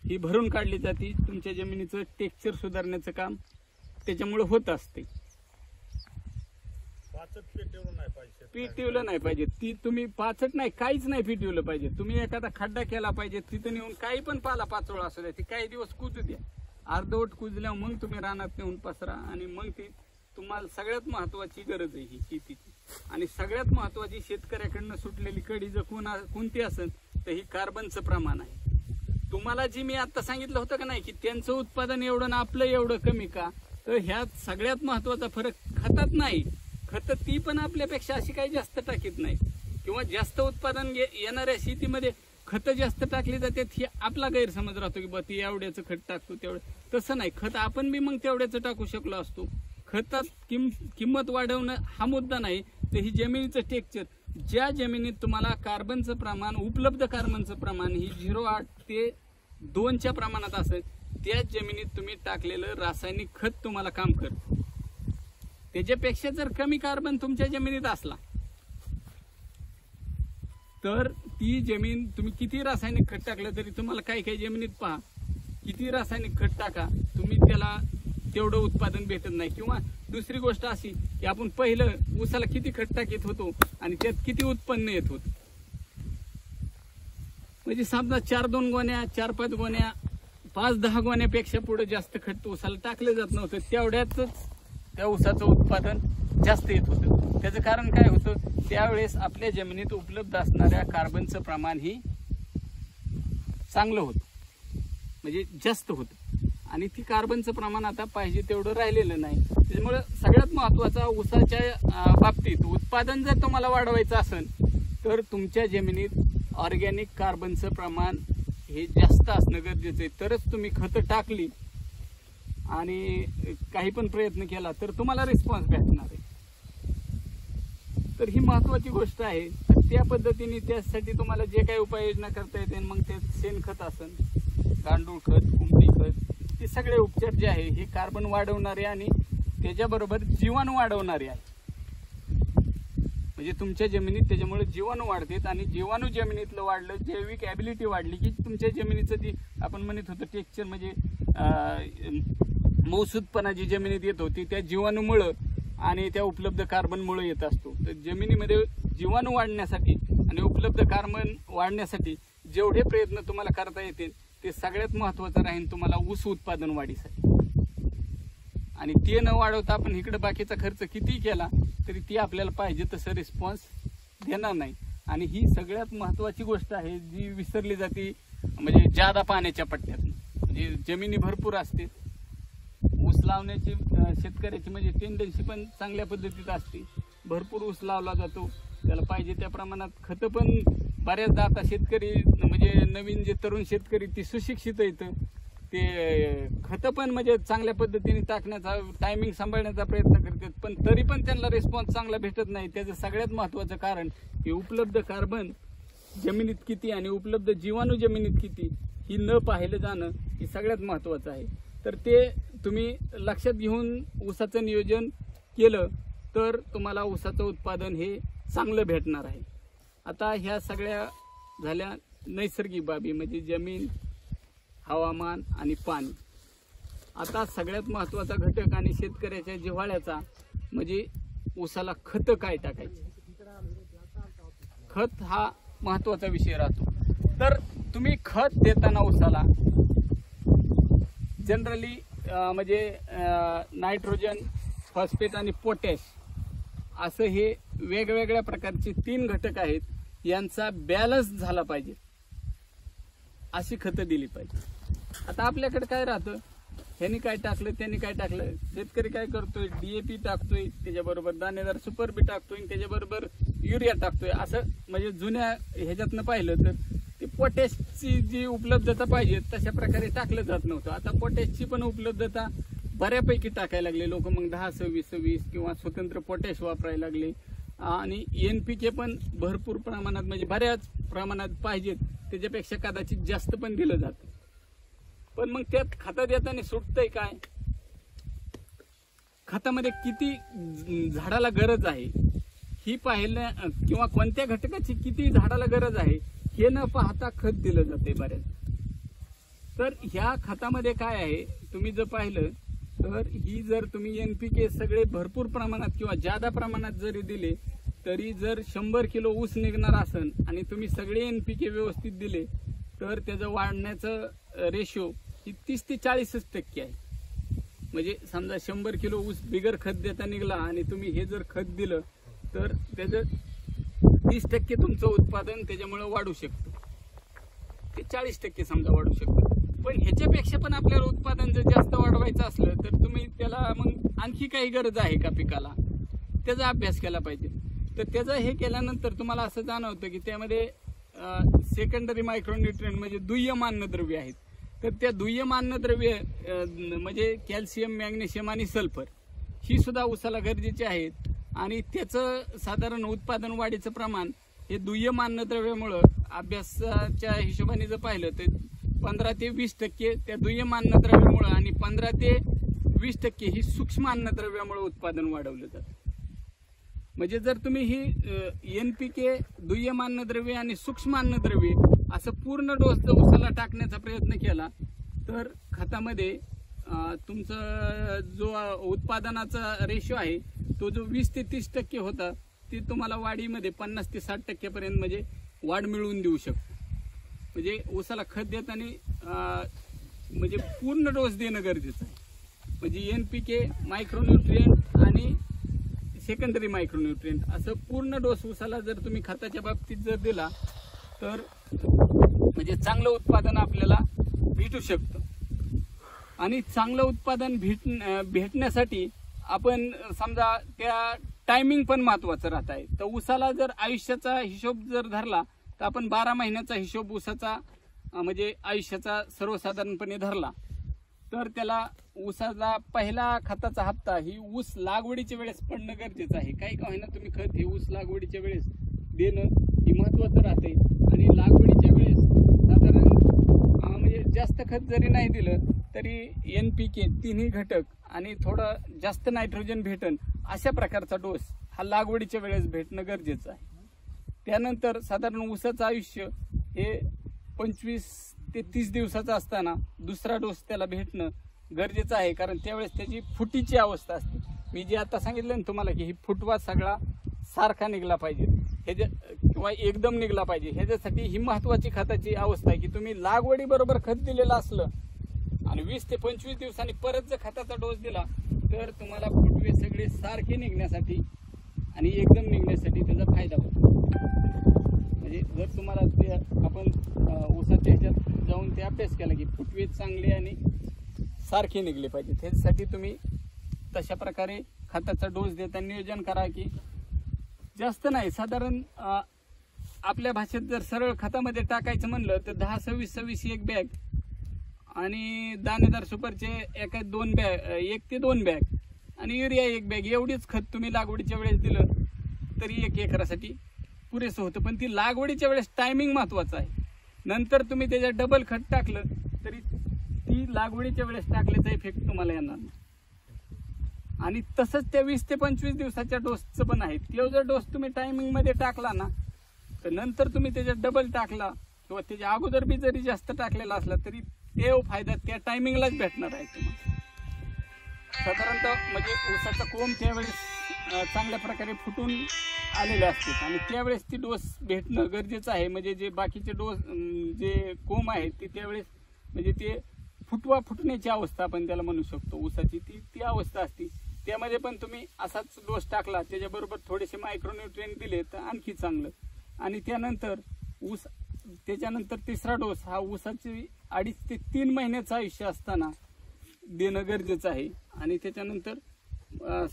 ही भरून काढली जाते. तुमच्या जमिनीचं टेक्स्चर सुधारण्याचं काम त्याच्यामुळे होत असते. पिटिवलं नाही पाहिजे. ती तुम्ही पाचट नाही, काहीच नाही पिटिवलं पाहिजे. तुम्ही एखादा खड्डा केला पाहिजे, तिथं नेऊन काही पण पाला पाचोळा असू द्या, ती काही दिवस कुजू द्या. अर्धवट कुजल्यावर मग तुम्ही रानात नेऊन पसरा आणि मग ती तुम्हाला सगळ्यात महत्वाची गरज आहे ही शेतीची. आणि सगळ्यात महत्वाची शेतकऱ्याकडनं सुटलेली कडी जर कोणती असेल तर ही कार्बनचं प्रमाण आहे. तुम्हाला जी मी आता सांगितलं होतं का नाही की त्यांचं उत्पादन एवढं ना आपलं एवढं कमी का, तर ह्यात सगळ्यात महत्वाचा फरक खतात नाही. खत ती पण आपल्यापेक्षा अशी काही जास्त टाकीत नाही, किंवा जास्त उत्पादन येणाऱ्या शेतीमध्ये खत जास्त टाकली जातात हे आपला गैरसमज राहतो की बा ती एवढ्याचं खत टाकतो तेवढं. तसं नाही, खत आपण बी मग तेवढ्याचं टाकू शकलो असतो. खतात किंमत वाढवणं हा मुद्दा नाही, तर ही जमिनीचं टेक्स्चर, ज्या जमिनीत तुम्हाला कार्बनचं प्रमाण, उपलब्ध कार्बनचं प्रमाण ही 0.8 ते 2च्या प्रमाणात असेल, त्याच जमिनीत तुम्ही टाकलेलं रासायनिक खत तुम्हाला काम करतं. त्याच्यापेक्षा जर कमी कार्बन तुमच्या जमिनीत असला तर ती जमीन तुम्ही किती रासायनिक खत टाकलं तरी तुम्हाला काही काही जमिनीत पहा किती रासायनिक खत टाका तुम्ही त्याला तेवढं उत्पादन भेटत नाही. किंवा दुसरी गोष्ट अशी की आपण पहिलं ऊसाला किती खत टाकीत होतो आणि त्यात किती उत्पन्न येत होतं. म्हणजे समजा 4-2 गोण्या, 4-5 गोण्या, 5-10 गोण्यापेक्षा पुढे जास्त खत ऊसाला टाकलं जात नव्हतं. तेवढ्यातच त्या ऊसाचं उत्पादन जास्त येत होतं. त्याचं कारण काय होतं, त्यावेळेस आपल्या जमिनीत उपलब्ध असणाऱ्या कार्बनचं प्रमाण ही चांगलं होतं, म्हणजे जास्त होतं. आणि ती कार्बनचं प्रमाण आता पाहिजे तेवढं राहिलेलं नाही. त्याच्यामुळे सगळ्यात महत्वाचा ऊसाच्या बाबतीत उत्पादन जर तुम्हाला वाढवायचं असेल तर तुमच्या जमिनीत ऑर्गॅनिक कार्बनचं प्रमाण हे जास्त असणं गरजेचं आहे. तरच तुम्ही खतं टाकली आणि काही पण प्रयत्न केला तर तुम्हाला रिस्पॉन्स भेटणार आहे. तर ही महत्वाची गोष्ट आहे. त्या पद्धतीने त्यासाठी तुम्हाला जे काही उपाययोजना करता येते, मग ते शेणखत असेल, गांडूळ खत, कुंपी खत, ते सगळे उपचार जे आहे हे कार्बन वाढवणारे आणि त्याच्याबरोबर जीवाणू वाढवणारे आहे. म्हणजे तुमच्या जमिनीत त्याच्यामुळे जीवाणू वाढतात आणि जीवाणू जमिनीतलं वाढलं, जैविक ॲबिलिटी वाढली की तुमच्या जमिनीचं जी आपण म्हणत होतो टेक्स्चर म्हणजे मौसूदपणा जी जमिनीत येत होती त्या जीवाणूमुळं आणि त्या उपलब्ध कार्बनमुळे येत असतो. तर जमिनीमध्ये जीवाणू वाढण्यासाठी आणि उपलब्ध कार्बन वाढण्यासाठी जेवढे प्रयत्न तुम्हाला करता येतील ते सगळ्यात महत्वाचं राहील तुम्हाला ऊस उत्पादन वाढीसाठी. आणि ते न वाढवता आपण इकडे बाकीचा खर्च किती केला तरी ती आपल्याला पाहिजे तसं रिस्पॉन्स देणार नाही. आणि ही सगळ्यात महत्वाची गोष्ट आहे जी विसरली जाते, म्हणजे जादा पाण्याच्या पट्ट्यात. म्हणजे जमिनी भरपूर असते, ऊस लावण्याची शेतकऱ्याची म्हणजे टेंडन्सी पण चांगल्या पद्धतीत असते. भरपूर ऊस लावला जातो, त्याला पाहिजे त्या प्रमाणात खतं पण बऱ्याचदा आता शेतकरी म्हणजे नवीन जे तरुण शेतकरी ते सुशिक्षित येतं ते खतं पण म्हणजे चांगल्या पद्धतीने टाकण्याचा टायमिंग सांभाळण्याचा प्रयत्न करतात, पण तरी पण त्यांना रिस्पॉन्स चांगला भेटत नाही. त्याचं सगळ्यात महत्वाचं कारण की उपलब्ध कार्बन जमिनीत किती आणि उपलब्ध जीवाणू जमिनीत किती ही न पाहिलं जाणं हे सगळ्यात महत्वाचं आहे. तर ते तुम्ही लक्षात घेऊन ऊसाचं नियोजन केलं तर तुम्हाला ऊसाचं उत्पादन हे चांगलं भेटणार आहे. आता ह्या सगळ्या झाल्या नैसर्गिक बाबी म्हणजे जमीन, हवामान आणि पाणी. आता सगळ्यात महत्वाचा घटक आणि शेतकऱ्याच्या जिव्हाळ्याचा म्हणजे ऊसाला खत काय टाकायचे. खत हा महत्वाचा विषय राहतो. तर तुम्ही खत देताना ऊसाला जनरली म्हणजे नायट्रोजन, फॉस्फेट आणि पोटॅश असं हे वेगवेगळ्या प्रकारचे 3 घटक आहेत, यांचा बॅलन्स झाला पाहिजे अशी खतं दिली पाहिजे. आता आपल्याकडे काय राहतं, ह्यानी काय टाकलं त्याने काय टाकलं, शेतकरी काय करतोय DAP टाकतोय, त्याच्याबरोबर दाणेदार सुपर बी टाकतोय, त्याच्याबरोबर युरिया टाकतोय. असं म्हणजे जुन्या ह्याच्यातनं पाहिलं तर ते पोटॅशची जी उपलब्धता पाहिजे तशा प्रकारे टाकलं जात नव्हतं. आता पोटॅशची पण उपलब्धता बऱ्यापैकी टाकायला लागले लोक, मग 10-26-20 किंवा स्वतंत्र पोटॅश वापरायला लागले. आणि NPK पण भरपूर प्रमाणात म्हणजे बऱ्याच प्रमाणात पाहिजेत त्याच्यापेक्षा कदाचित जास्त पण दिलं जातं. पण मग त्यात खतात येताना सुटतंय काय, खतामध्ये किती झाडाला गरज आहे ही पाहिलं किंवा कोणत्या घटकाची किती झाडाला गरज आहे हे न पाहता खत दिलं जाते बऱ्याच. तर ह्या खतामध्ये काय आहे, तुम्ही जर पाहिलं तर ही जर तुम्ही NPK सगळे भरपूर प्रमाणात किंवा जादा प्रमाणात जरी दिले तरी जर 100 किलो ऊस निघणार असेल आणि तुम्ही सगळे NPK व्यवस्थित दिले तर त्याचं वाढण्याचं रेशो ही 30 ते 40% आहे. म्हणजे समजा 100 किलो ऊस बिगर खत देता निघला आणि तुम्ही हे जर खत दिलं तर त्याचं 30% तुमचं उत्पादन त्याच्यामुळे वाढू शकतं, ते 40% समजा वाढू शकतं. पण ह्याच्यापेक्षा पण आपल्याला उत्पादन जर जास्त वाढवायचं असलं तर तुम्ही त्याला मग आणखी काही गरज आहे का पिकाला, त्याचा अभ्यास केला पाहिजे. तर त्याचं हे केल्यानंतर तुम्हाला असं जाणवतं की त्यामध्ये सेकंडरी मायक्रोन्यूट्रिएंट म्हणजे दुय्यम अन्नद्रव्य आहेत. तर त्या दुय्यम अन्नद्रव्य म्हणजे कॅल्शियम, मॅग्नेशियम आणि सल्फर ही सुद्धा ऊसाला गरजेची आहेत. आणि त्याचं साधारण उत्पादन वाढीचं प्रमाण हे दुय्यम अन्नद्रव्यामुळं अभ्यासाच्या हिशोबाने जर पाहिलं तर 15 ते 20% त्या दुय्यम अन्नद्रव्यामुळं आणि 15 ते 20% ही सूक्ष्म अन्नद्रव्यामुळे उत्पादन वाढवलं जातं. म्हणजे जर तुम्ही ही NPK, दुय्यम अन्नद्रव्य आणि सूक्ष्म अन्नद्रव्य असं पूर्ण डोस जर ऊसाला टाकण्याचा प्रयत्न केला तर खतामध्ये तुमचं जो उत्पादनाचा रेशो आहे तो जो 20 ते 30% होता ते तुम्हाला वाढीमध्ये 50 ते 60% पर्यंत म्हणजे वाढ मिळवून देऊ शकतो. म्हणजे ऊसाला खत देताना म्हणजे पूर्ण डोस देणं गरजेचं आहे. म्हणजे NPK, मायक्रोन्यूट्रिएंट आणि सेकंडरी मायक्रोन्यूट्रिएंट असं पूर्ण डोस ऊसाला जर तुम्ही खताच्या बाबतीत जर दिला तर म्हणजे चांगलं उत्पादन आपल्याला भेटू शकतं. आणि चांगलं उत्पादन भेटण्यासाठी आपण समजा त्या टायमिंग पण महत्वाचं राहत आहे. तर ऊसाला जर आयुष्याचा हिशोब जर धरला तर आपण 12 महिन्याचा हिशोब ऊसाचा म्हणजे आयुष्याचा सर्वसाधारणपणे धरला तर त्याला ऊसाचा पहिला खताचा हप्ता ही ऊस लागवडीच्या वेळेस पडणं गरजेचं आहे. काही का होईना तुम्ही खत हे ऊस लागवडीच्या वेळेस देणं ही महत्वाचं राहते. आणि लागवडीच्या वेळेस साधारण म्हणजे जास्त खत जरी नाही दिलं तरी NPK तिन्ही घटक आणि थोडं जास्त नायट्रोजन भेटन अशा प्रकारचा डोस हा लागवडीच्या वेळेस भेटणं गरजेचं आहे. त्यानंतर साधारण ऊसाचं आयुष्य हे 25 ते 30 दिवसाचं असताना दुसरा डोस त्याला भेटणं गरजेचं आहे. कारण त्यावेळेस त्याची फुटीची अवस्था असते. मी जे आता सांगितलं ना तुम्हाला की ही फुटवा सगळा सारखा निघला पाहिजे किंवा एकदम निघला पाहिजे, ह्याच्यासाठी ही महत्वाची खताची अवस्था आहे की तुम्ही लागवडी बरोबर खत दिलेलं असलं आणि 20 ते 25 दिवसांनी परत जर खताचा डोस दिला तर तुम्हाला फुटवे सगळे सारखे निघण्यासाठी आणि एकदम निघण्यासाठी त्याचा फायदा होतो. म्हणजे जर तुम्हाला ते आपण ऊसाच्या ह्याच्यात जाऊन ते अभ्यास केला की फुटवे चांगले आणि सारखे निघले पाहिजे, त्याच्यासाठी तुम्ही तशा प्रकारे खताचा डोस देताना नियोजन करा की जास्त नाही, साधारण आपल्या भाषेत जर सरळ खतामध्ये टाकायचं म्हणलं तर 10-26-26 एक बॅग आणि दाणेदार सुपरचे 1 ते 2 बॅग आणि युरिया 1 बॅग एवढीच खत तुम्ही लागवडीच्या वेळेस दिलं तरी 1 एकरासाठी पुरेसं होतं. पण ती लागवडीच्या वेळेस टायमिंग महत्वाचं आहे. नंतर तुम्ही त्याच्यात डबल खत टाकलं तरी ती लागवडीच्या वेळेस टाकल्याचा इफेक्ट तुम्हाला येणार नाही. आणि तसंच त्या 20 ते 25 दिवसाच्या डोसचं पण आहे. तो जर डोस तुम्ही टायमिंग मध्ये टाकला ना तर नंतर तुम्ही त्याच्यात डबल टाकला किंवा त्याच्या अगोदर बी जरी जास्त टाकलेला असला तरी ते फायदा त्या टायमिंगलाच भेटणार आहे तुम्हाला. साधारणतः म्हणजे ऊसाचा कोंब त्यावेळेस चांगल्या प्रकारे फुटून आलेले असतात आणि त्यावेळेस ती डोस भेटणं गरजेचं आहे. म्हणजे जे बाकीचे डोस जे कोंब आहेत ते त्यावेळेस म्हणजे ते फुटण्याची अवस्था आपण त्याला म्हणू शकतो ऊसाची ती अवस्था असते. त्यामध्ये पण तुम्ही असाच डोस टाकला त्याच्याबरोबर थोडेसे मायक्रोन्यूट्रिएंट दिले तर आणखी चांगलं. आणि त्याच्यानंतर तिसरा डोस हा ऊसाची 2.5 ते 3 महिन्याचं आयुष्य असताना देणं गरजेचं आहे. आणि त्याच्यानंतर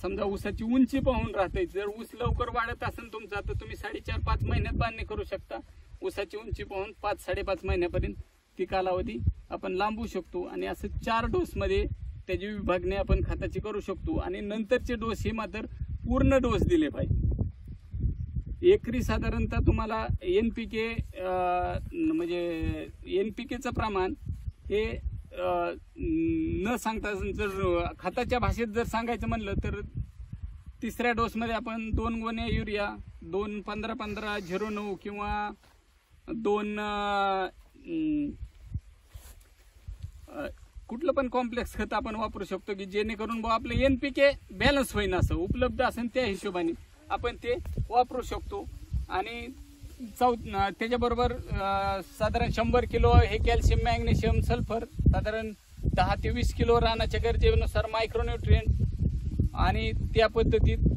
समजा ऊसाची उंची पाहून राहते, जर ऊस लवकर वाढत असेल तुमचा तर तुम्ही 4.5-5 महिन्यात बांधणी करू शकता. ऊसाची उंची पाहून 5-5.5 महिन्यापर्यंत ती कालावधी आपण लांबवू शकतो. आणि असं 4 डोसमध्ये त्याची विभागणी आपण खताची करू शकतो. आणि नंतरचे डोस हे मात्र पूर्ण डोस दिले पाहिजे. एकरी साधारणतः तुम्हाला NPK म्हणजे NPKचं प्रमाण हे न सांगता जर खताच्या भाषेत जर सांगायचं म्हणलं तर तिसऱ्या डोसमध्ये आपण 2 गोण्या युरिया, 2-15-15 0-9 किंवा 2 कुठलं पण कॉम्प्लेक्स खत आपण वापरू शकतो की जेणेकरून बुवा आपलं NPK बॅलन्स होईन, असं उपलब्ध असेल त्या हिशोबाने आपण ते वापरू शकतो. आणि त्याच्याबरोबर साधारण 100 किलो हे कॅल्शियम, मॅग्नेशियम, सल्फर, साधारण 10 ते 20 किलो रानाच्या गरजेनुसार मायक्रोन्यूट्रिएंट आणि त्या पद्धतीत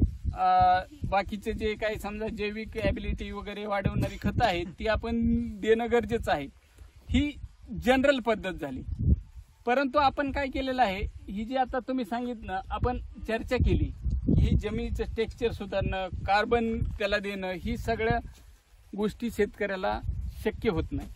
बाकीचे जे काही समजा जैविक ॲबिलिटी वगैरे वाढवणारी खतं आहेत ती आपण देणं गरजेचं आहे. ही जनरल पद्धत झाली. परंतु आपण काय केलेलं आहे, ही जी आता तुम्ही सांगितलं, आपण चर्चा केली, ही जमिनीचं टेक्स्चर सुधारणं, कार्बन त्याला देणं, ही सगळ्या गोष्टी शेतकऱ्याला शक्य होत नाही.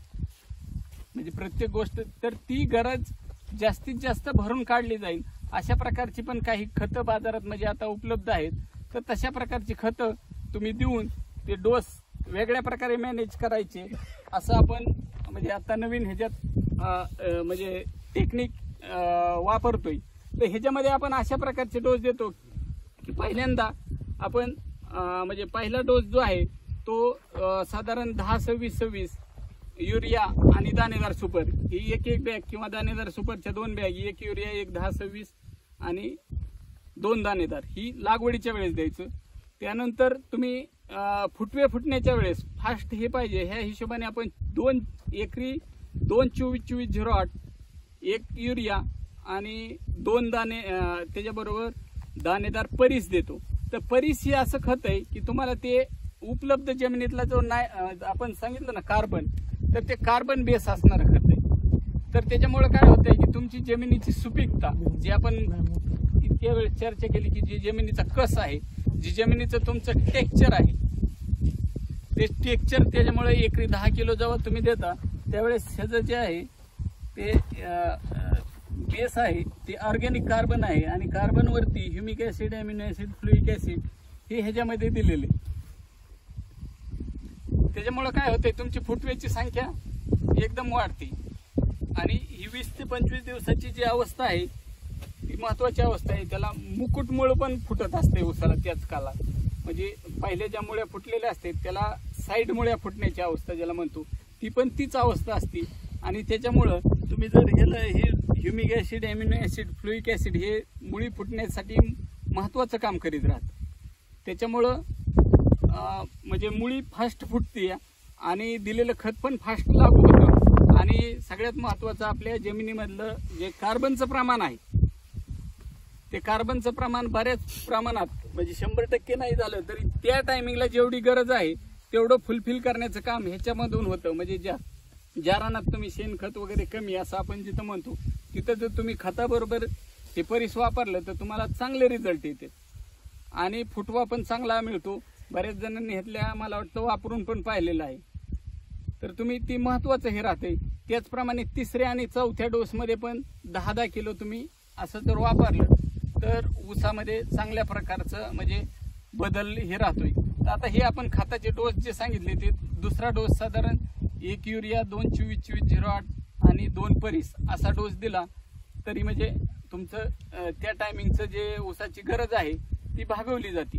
म्हणजे प्रत्येक गोष्ट तर ती गरज जास्तीत जास्त भरून काढली जाईल अशा प्रकारची पण काही खतं बाजारात म्हणजे आता उपलब्ध आहेत. तर तशा प्रकारची खतं तुम्ही देऊन ते डोस वेगळ्या प्रकारे मॅनेज करायचे असं आपण म्हणजे आता नवीन ह्याच्यात म्हणजे टेक्निक वापरतोय. तर ह्याच्यामध्ये आपण अशा प्रकारचे डोस देतो की पहिल्यांदा आपण म्हणजे पहिला डोस जो आहे तो साधारण 10-26-26 युरिया आणि दाणेदार सुपर ही एक बॅग किंवा दाणेदार सुपरच्या 2 बॅग, 1 युरिया, 1 10-26 आणि 2 दाणेदार ही लागवडीच्या वेळेस द्यायचं. त्यानंतर तुम्ही फुटवे फुटण्याच्या वेळेस फास्ट हे पाहिजे ह्या हिशोबाने आपण 2 एकरी 2-24-24-08 1 युरिया आणि 2 दाणे त्याच्याबरोबर दाणेदार परीस देतो. तर परीस हे असं खत आहे की तुम्हाला ते उपलब्ध जमिनीतला जो आपण सांगितलं ना कार्बन, तर ते कार्बन बेस असणारं खत आहे. तर त्याच्यामुळे काय होतंय की तुमची जमिनीची सुपीकता जी आपण इतक्या वेळ चर्चा केली की जी जमिनीचा कस आहे, जी जमिनीचं तुमचं टेक्स्चर आहे, ते टेक्स्चर त्याच्यामुळे एकरी 10 किलो जेव्हा तुम्ही देता त्यावेळेस ह्याचं जे आहे ते बेस आहे ते ऑर्गॅनिक कार्बन आहे आणि कार्बनवरती humic acid, amino acid, fulvic acid हे ह्याच्यामध्ये दिलेले. त्याच्यामुळे काय होतंय तुमची फुटव्याची संख्या एकदम वाढते आणि ही 20 ते 25 दिवसाची जी अवस्था आहे ती महत्वाची अवस्था आहे. त्याला मुकुट मुळ पण फुटत असते उसाला त्याच काळात. म्हणजे पहिल्या ज्या मुळ्या फुटलेल्या असतात त्याला साईड मुळ्या फुटण्याची अवस्था ज्याला म्हणतो ती पण तीच अवस्था असते. आणि त्याच्यामुळं तुम्ही जर हे humic acid, amino acid, fulvic acid हे मुळी फुटण्यासाठी महत्वाचं काम करीत राहतं. त्याच्यामुळं म्हणजे मुळी फास्ट फुटते आणि दिलेलं खत पण फास्ट लागू होतं. आणि सगळ्यात महत्वाचं आपल्या जमिनीमधलं जे कार्बनचं प्रमाण आहे ते कार्बनचं प्रमाण बऱ्याच प्रमाणात म्हणजे 100% नाही झालं तरी त्या टायमिंगला जेवढी गरज आहे तेवढं फुलफिल करण्याचं काम ह्याच्यामधून होतं. म्हणजे ज्या रानात तुम्ही शेणखत वगैरे कमी असं आपण जिथं म्हणतो तिथं जर तुम्ही खताबरोबर हे परीस वापरलं तर तुम्हाला चांगले रिझल्ट येते आणि फुटवा पण चांगला मिळतो. बऱ्याच जणांनी ह्यातल्या मला वाटतं वापरून पण पाहिलेलं आहे. तर तुम्ही ती महत्वाचं हे राहते. त्याचप्रमाणे 3ऱ्या आणि 4थ्या डोसमध्ये पण 10-10 किलो तुम्ही असं जर वापरलं तर ऊसामध्ये चांगल्या प्रकारचं म्हणजे बदल हे राहतोय. तर आता हे आपण खताचे डोस जे सांगितले ते दुसरा डोस साधारण 1 युरिया, 2-24-24-08 आणि 2 परीस असा डोस दिला तरी म्हणजे तुमचं त्या टायमिंगचं जे ऊसाची गरज आहे ती भागवली जाते.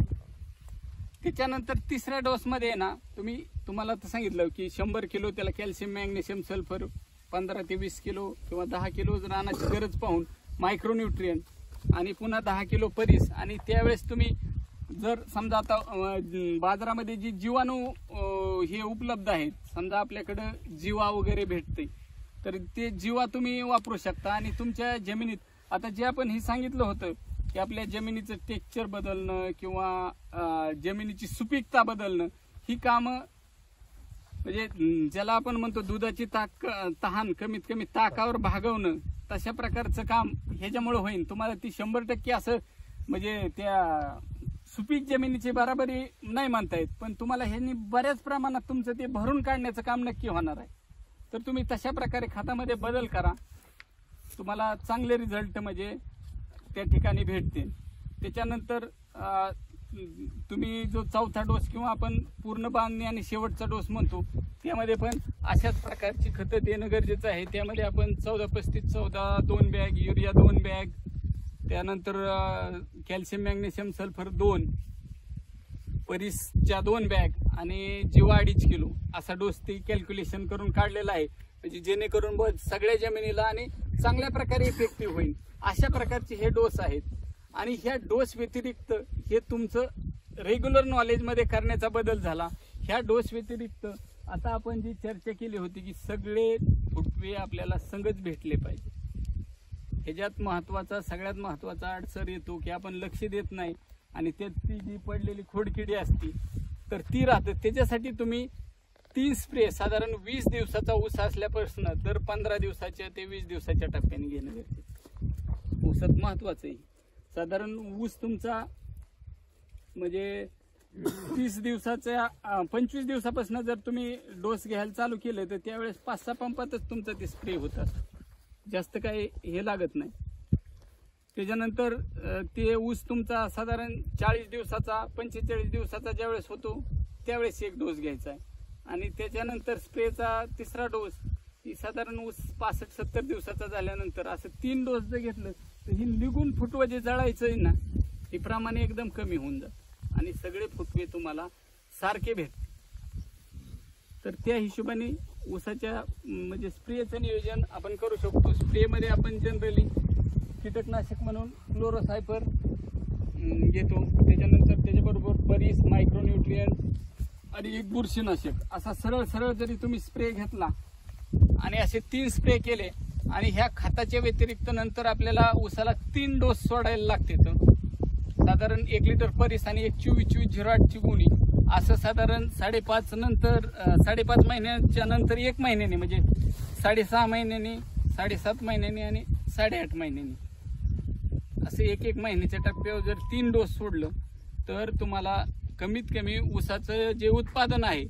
त्याच्यानंतर 3ऱ्या डोसमध्ये ना तुम्हाला तर सांगितलं की 100 किलो त्याला कॅल्शियम, मॅग्नेशियम, सल्फर, 15 ते 20 किलो किंवा 10 किलो रानाची गरज पाहून मायक्रोन्यूट्रिएंट आणि पुन्हा 10 किलो परीस. आणि त्यावेळेस तुम्ही जर समजा आता बाजारामध्ये जी जीवाणू हे उपलब्ध आहेत, समजा आपल्याकडं जीवा वगैरे भेटते तर ते जीवा तुम्ही वापरू शकता. आणि तुमच्या जमिनीत आता जे आपण हे सांगितलं होतं की आपल्या जमिनीचं टेक्स्चर बदलणं किंवा जमिनीची सुपीकता बदलणं ही कामं म्हणजे ज्याला आपण म्हणतो दुधाची तहान कमीत कमी ताकावर भागवणं तशा प्रकारचं काम ह्याच्यामुळे होईल. तुम्हाला ती 100% असं म्हणजे त्या सुपीक जमिनीची बराबरी नाही म्हणता येत पण तुम्हाला ह्यांनी बऱ्याच प्रमाणात तुमचं ते भरून काढण्याचं काम नक्की होणार आहे. तर तुम्ही तशा प्रकारे खतामध्ये बदल करा, तुम्हाला चांगले रिझल्ट म्हणजे त्या ठिकाणी भेटतील. त्याच्यानंतर तुम्ही जो 4था डोस किंवा आपण पूर्ण बांधणी आणि शेवटचा डोस म्हणतो त्यामध्ये पण अशाच प्रकारची खतं देणं गरजेचं आहे. त्यामध्ये आपण 14-35-14 2 बॅग, युरिया 2 बॅग, त्यानंतर कॅल्शियम, मॅग्नेशियम, सल्फर 2, परीसच्या 2 बॅग आणि जीवा 2.5 किलो असा डोस ते कॅल्क्युलेशन करून काढलेला आहे. म्हणजे जेणेकरून सगळ्या जमिनीला आणि चांगल्या प्रकारे इफेक्टिव्ह होईल अशा प्रकारचे हे डोस आहेत. आणि ह्या डोस व्यतिरिक्त हे तुमचं रेग्युलर नॉलेजमध्ये करण्याचा बदल झाला. ह्या डोस व्यतिरिक्त आता आपण जी चर्चा केली होती की सगळे फुटवे आपल्याला संगच भेटले पाहिजे. ह्याच्यात सगळ्यात महत्वाचा अडसर येतो की आपण लक्ष देत नाही आणि त्यात ती जी पडलेली खोडकिडी असती तर ती राहते. त्याच्यासाठी तुम्ही 3 स्प्रे साधारण 20 दिवसाचा ऊस असल्यापासून दर 15 दिवसाच्या ते 20 दिवसाच्या टप्प्याने घेणं गरजेचं. ऊसात महत्वाचं आहे. साधारण ऊस तुमचा म्हणजे 30 दिवसाच्या 25 दिवसापासून जर तुम्ही डोस घ्यायला चालू केले तर त्यावेळेस 5-6 पंपातच तुमचा ते स्प्रे होत असतो. जास्त काही हे लागत नाही. त्याच्यानंतर ते ऊस तुमचा साधारण 40 दिवसाचा 45 दिवसाचा ज्यावेळेस होतो त्यावेळेस एक डोस घ्यायचा आहे. आणि त्याच्यानंतर स्प्रेचा 3रा डोस ही साधारण ऊस 65-70 दिवसाचा झाल्यानंतर असं 3 डोस जर घेतलं तर ही निघून फुटवं जे जळायचं आहे ना हे प्रमाणे एकदम कमी होऊन जात आणि सगळे फुटवे तुम्हाला सारखे भेटतात. तर त्या हिशोबाने ऊसाच्या म्हणजे स्प्रेचं नियोजन आपण करू शकतो. स्प्रेमध्ये आपण जनरली कीटकनाशक म्हणून क्लोरोसायपर घेतो. त्याच्यानंतर त्याच्याबरोबर बरीच मायक्रोन्यूट्रियंट आणि एक बुरशीनाशक असा सरळ जरी तुम्ही स्प्रे घेतला आणि असे 3 स्प्रे केले आणि ह्या खताच्या व्यतिरिक्त नंतर आपल्याला ऊसाला 3 डोस सोडायला लागते. साधारण 1 लिटर परीस आणि एक 24-08 ची गुणी असं साधारण 5.5 महिन्याच्या नंतर 1 महिन्याने म्हणजे 6.5 महिन्यांनी 7.5 महिन्यांनी आणि 8.5 महिन्यांनी असं 1 महिन्याच्या टप्प्यावर जर 3 डोस सोडलं तर तुम्हाला कमीत कमी ऊसाचं जे उत्पादन आहे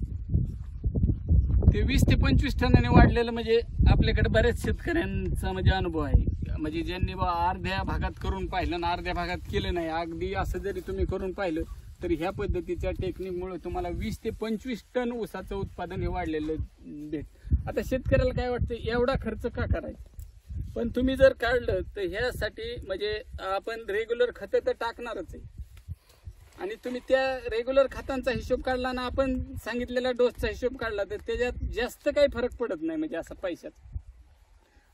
ते 20 ते 25 टनाने वाढलेलं म्हणजे आपल्याकडे बऱ्याच शेतकऱ्यांचा म्हणजे अनुभव आहे. म्हणजे ज्यांनी अर्ध्या भागात करून पाहिलं आणि अर्ध्या भागात केलं नाही अगदी असं जरी तुम्ही करून पाहिलं तरी ह्या पद्धतीच्या टेक्निकमुळे तुम्हाला 20 ते 25 टन ऊसाचं उत्पादन हे वाढलेलं भेट. आता शेतकऱ्याला काय वाटतं एवढा खर्च का करायचा, पण तुम्ही जर काढलं तर ह्यासाठी म्हणजे आपण रेग्युलर खतं तर टाकणारच आहे आणि तुम्ही त्या रेग्युलर खतांचा हिशोब काढला ना आपण सांगितलेला डोसचा हिशोब काढला तर त्याच्यात जास्त काही फरक पडत नाही म्हणजे असं पैशात.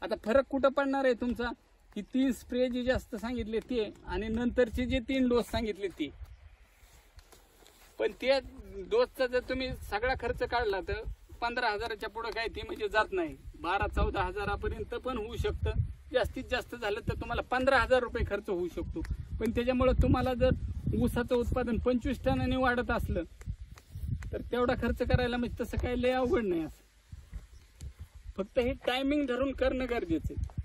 आता फरक कुठं पडणार आहे तुमचा की 3 स्प्रे जे जास्त सांगितले ते आणि नंतरचे जे 3 डोस सांगितले ते. पण त्या डोसचा जर तुम्ही सगळा खर्च काढला तर 15,000च्या पुढे काय ते म्हणजे जात नाही. 12-14 हजारापर्यंत पण होऊ शकतं. जास्तीत जास्त झालं तर तुम्हाला 15,000 रुपये खर्च होऊ शकतो. पण त्याच्यामुळे तुम्हाला जर ऊसाचं उत्पादन 25 टनाने वाढत असलं तर तेवढा खर्च करायला म्हणजे तसं काही लय अवघड नाही. असं फक्त हे टायमिंग धरून करणं गरजेचं आहे.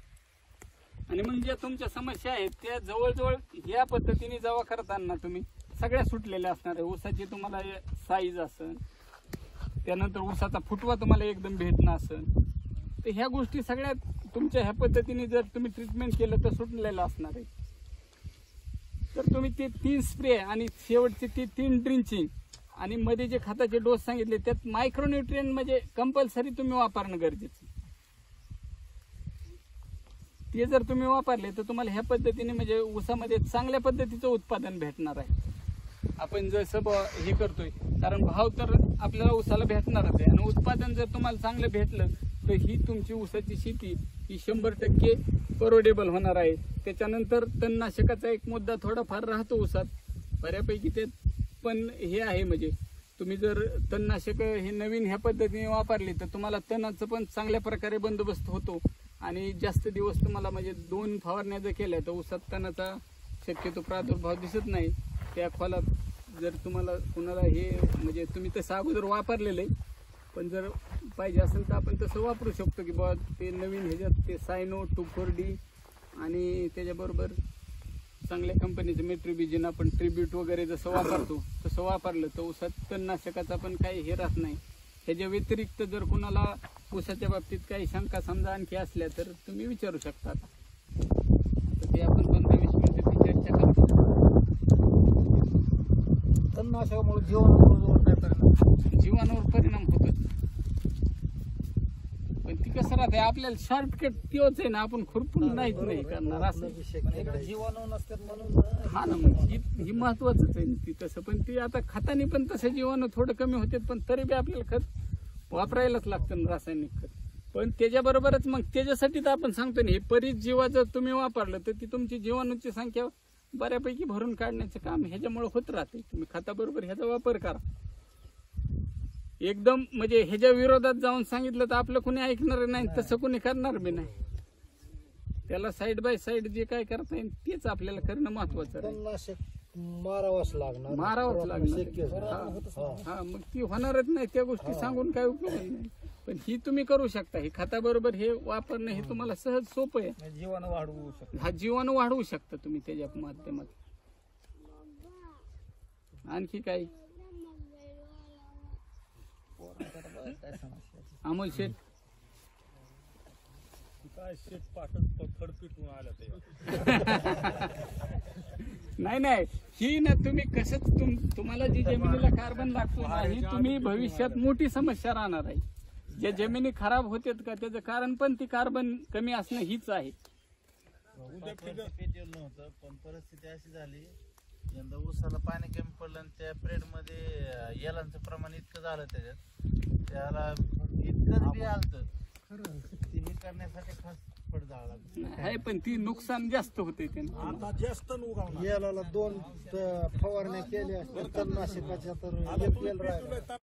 आणि मग ज्या तुमच्या समस्या आहेत त्या जवळजवळ या पद्धतीने जेव्हा करताना तुम्ही सगळ्या सुटलेल्या असणार आहे. ऊसाची तुम्हाला साईज असेल, त्यानंतर ऊसाचा फुटवा तुम्हाला एकदम भेटणं असेल, तर ह्या गोष्टी सगळ्या तुमच्या ह्या पद्धतीने जर तुम्ही ट्रीटमेंट केलं तर सुटलेलं असणार आहे. तर तुम्ही ते 3 स्प्रे आणि शेवटचे ते 3 ड्रिंचिंग आणि मध्ये जे खताचे डोस सांगितले त्यात मायक्रोन्यूट्रियंट म्हणजे कंपल्सरी तुम्ही वापरणं गरजेचं. ते जर तुम्ही वापरले तर तुम्हाला ह्या पद्धतीने म्हणजे ऊसामध्ये चांगल्या पद्धतीचं उत्पादन भेटणार आहे. आपण जसं हे करतोय कारण भाव तर आपल्याला ऊसाला भेटणारच आहे आणि उत्पादन जर तुम्हाला चांगलं भेटलं तर ही तुमची ऊसाची शेती ही 100% परवडेबल होणार आहे. त्याच्यानंतर तणनाशकाचा एक मुद्दा थोडाफार राहतो ऊसात बऱ्यापैकी ते पण हे आहे म्हणजे तुम्ही जर तणनाशक हे नवीन ह्या पद्धतीने वापरली तर तुम्हाला तणाचं पण चांगल्या प्रकारे बंदोबस्त होतो आणि जास्त दिवस तुम्हाला म्हणजे 2 फवारण्या जर केल्या तर ऊसात तणाचा शक्यतो प्रादुर्भाव दिसत नाही. त्या खोलात जर तुम्हाला कुणाला हे म्हणजे तुम्ही तसं अगोदर वापरलेलं आहे पण जर पाहिजे असेल तर आपण तसं वापरू शकतो की बाबा ते नवीन ह्याच्यात ते सायनो 2,4-D आणि त्याच्याबरोबर चांगल्या कंपनीचं मेट्रिबिजिन आपण ट्रिब्यूट वगैरे जसं वापरतो तसं वापरलं तर ऊसात तणनाशकाचा पण काही हे राहत नाही. ह्याच्या व्यतिरिक्त जर कुणाला ऊसाच्या बाबतीत काही शंका समजा आणखी असल्या तर तुम्ही विचारू शकता. तर ते आपण 15-20 मिनिटं चर्चा करू. तणनाशकामुळे जीवाणूवर काय परिणाम? जीवाणूवर परिणाम होतोच पण ती कसं राहते आपल्याला शॉर्टकट तेच आहे ना आपण खुरपून नाहीच नाही करणार असं जीवाणू नसतात म्हणून हा ना मग ही महत्वाचंच आहे ती तसं. पण ती आता खताने पण तसं जीवाणू थोडं कमी होते पण तरी बी आपल्याला खत वापरायलाच लागतं ना रासायनिक खत. पण त्याच्याबरोबरच मग त्याच्यासाठी तर आपण सांगतो ना, हे परिजीवा जर तुम्ही वापरलं तर ती तुमची जीवाणूंची संख्या बऱ्यापैकी भरून काढण्याचं काम ह्याच्यामुळे होत राहते. तुम्ही खताबरोबर ह्याचा वापर करा. एकदम म्हणजे ह्याच्या विरोधात जाऊन सांगितलं तर आपलं कोणी ऐकणार नाही, तसं कोणी करणार बी नाही. त्याला साईड बाय साईड जे काय करता येईल तेच आपल्याला करणं महत्वाचं आहे. तणनाशक मारावंच लागणार, मारावंच लागणार. हा मग ती होणारच नाही, त्या गोष्टी सांगून काय उपयोग नाही. पण ही तुम्ही करू शकता. हे खताबरोबर हे वापरणं हे तुम्हाला सहज सोपं आहे. जीवन वाढवू शकतो. हा जीवाणू वाढवू शकता तुम्ही त्याच्या माध्यमात. आणखी काही अमोल शेठ? काय शेत पाठच फडपिटून आलं ते. नाही ही ना तुम्ही कसं तुम्हाला जी जमिनीला कार्बन लागतो ना, ही तुम्ही भविष्यात मोठी समस्या राहणार आहे. ज्या जमिनी खराब होतात का त्याचं कारण पण ती कार्बन कमी असणं हीच आहे. पेटेल नव्हतं, पण परिस्थिती अशी झाली यंदा ऊसाला पाणी कमी पडलं आणि त्या पिरियड मध्ये येलांचं प्रमाण इतकं झालं त्याच्यात, त्याला इतकंच बी आलतं ते हे करण्यासाठी खास फळ जावं लागलं. आहे पण ती नुकसान जास्त होते त्यानं. आता जास्त याला 2 फवारण्या केल्या तणनाशकाच्या तर एक येल राहिला.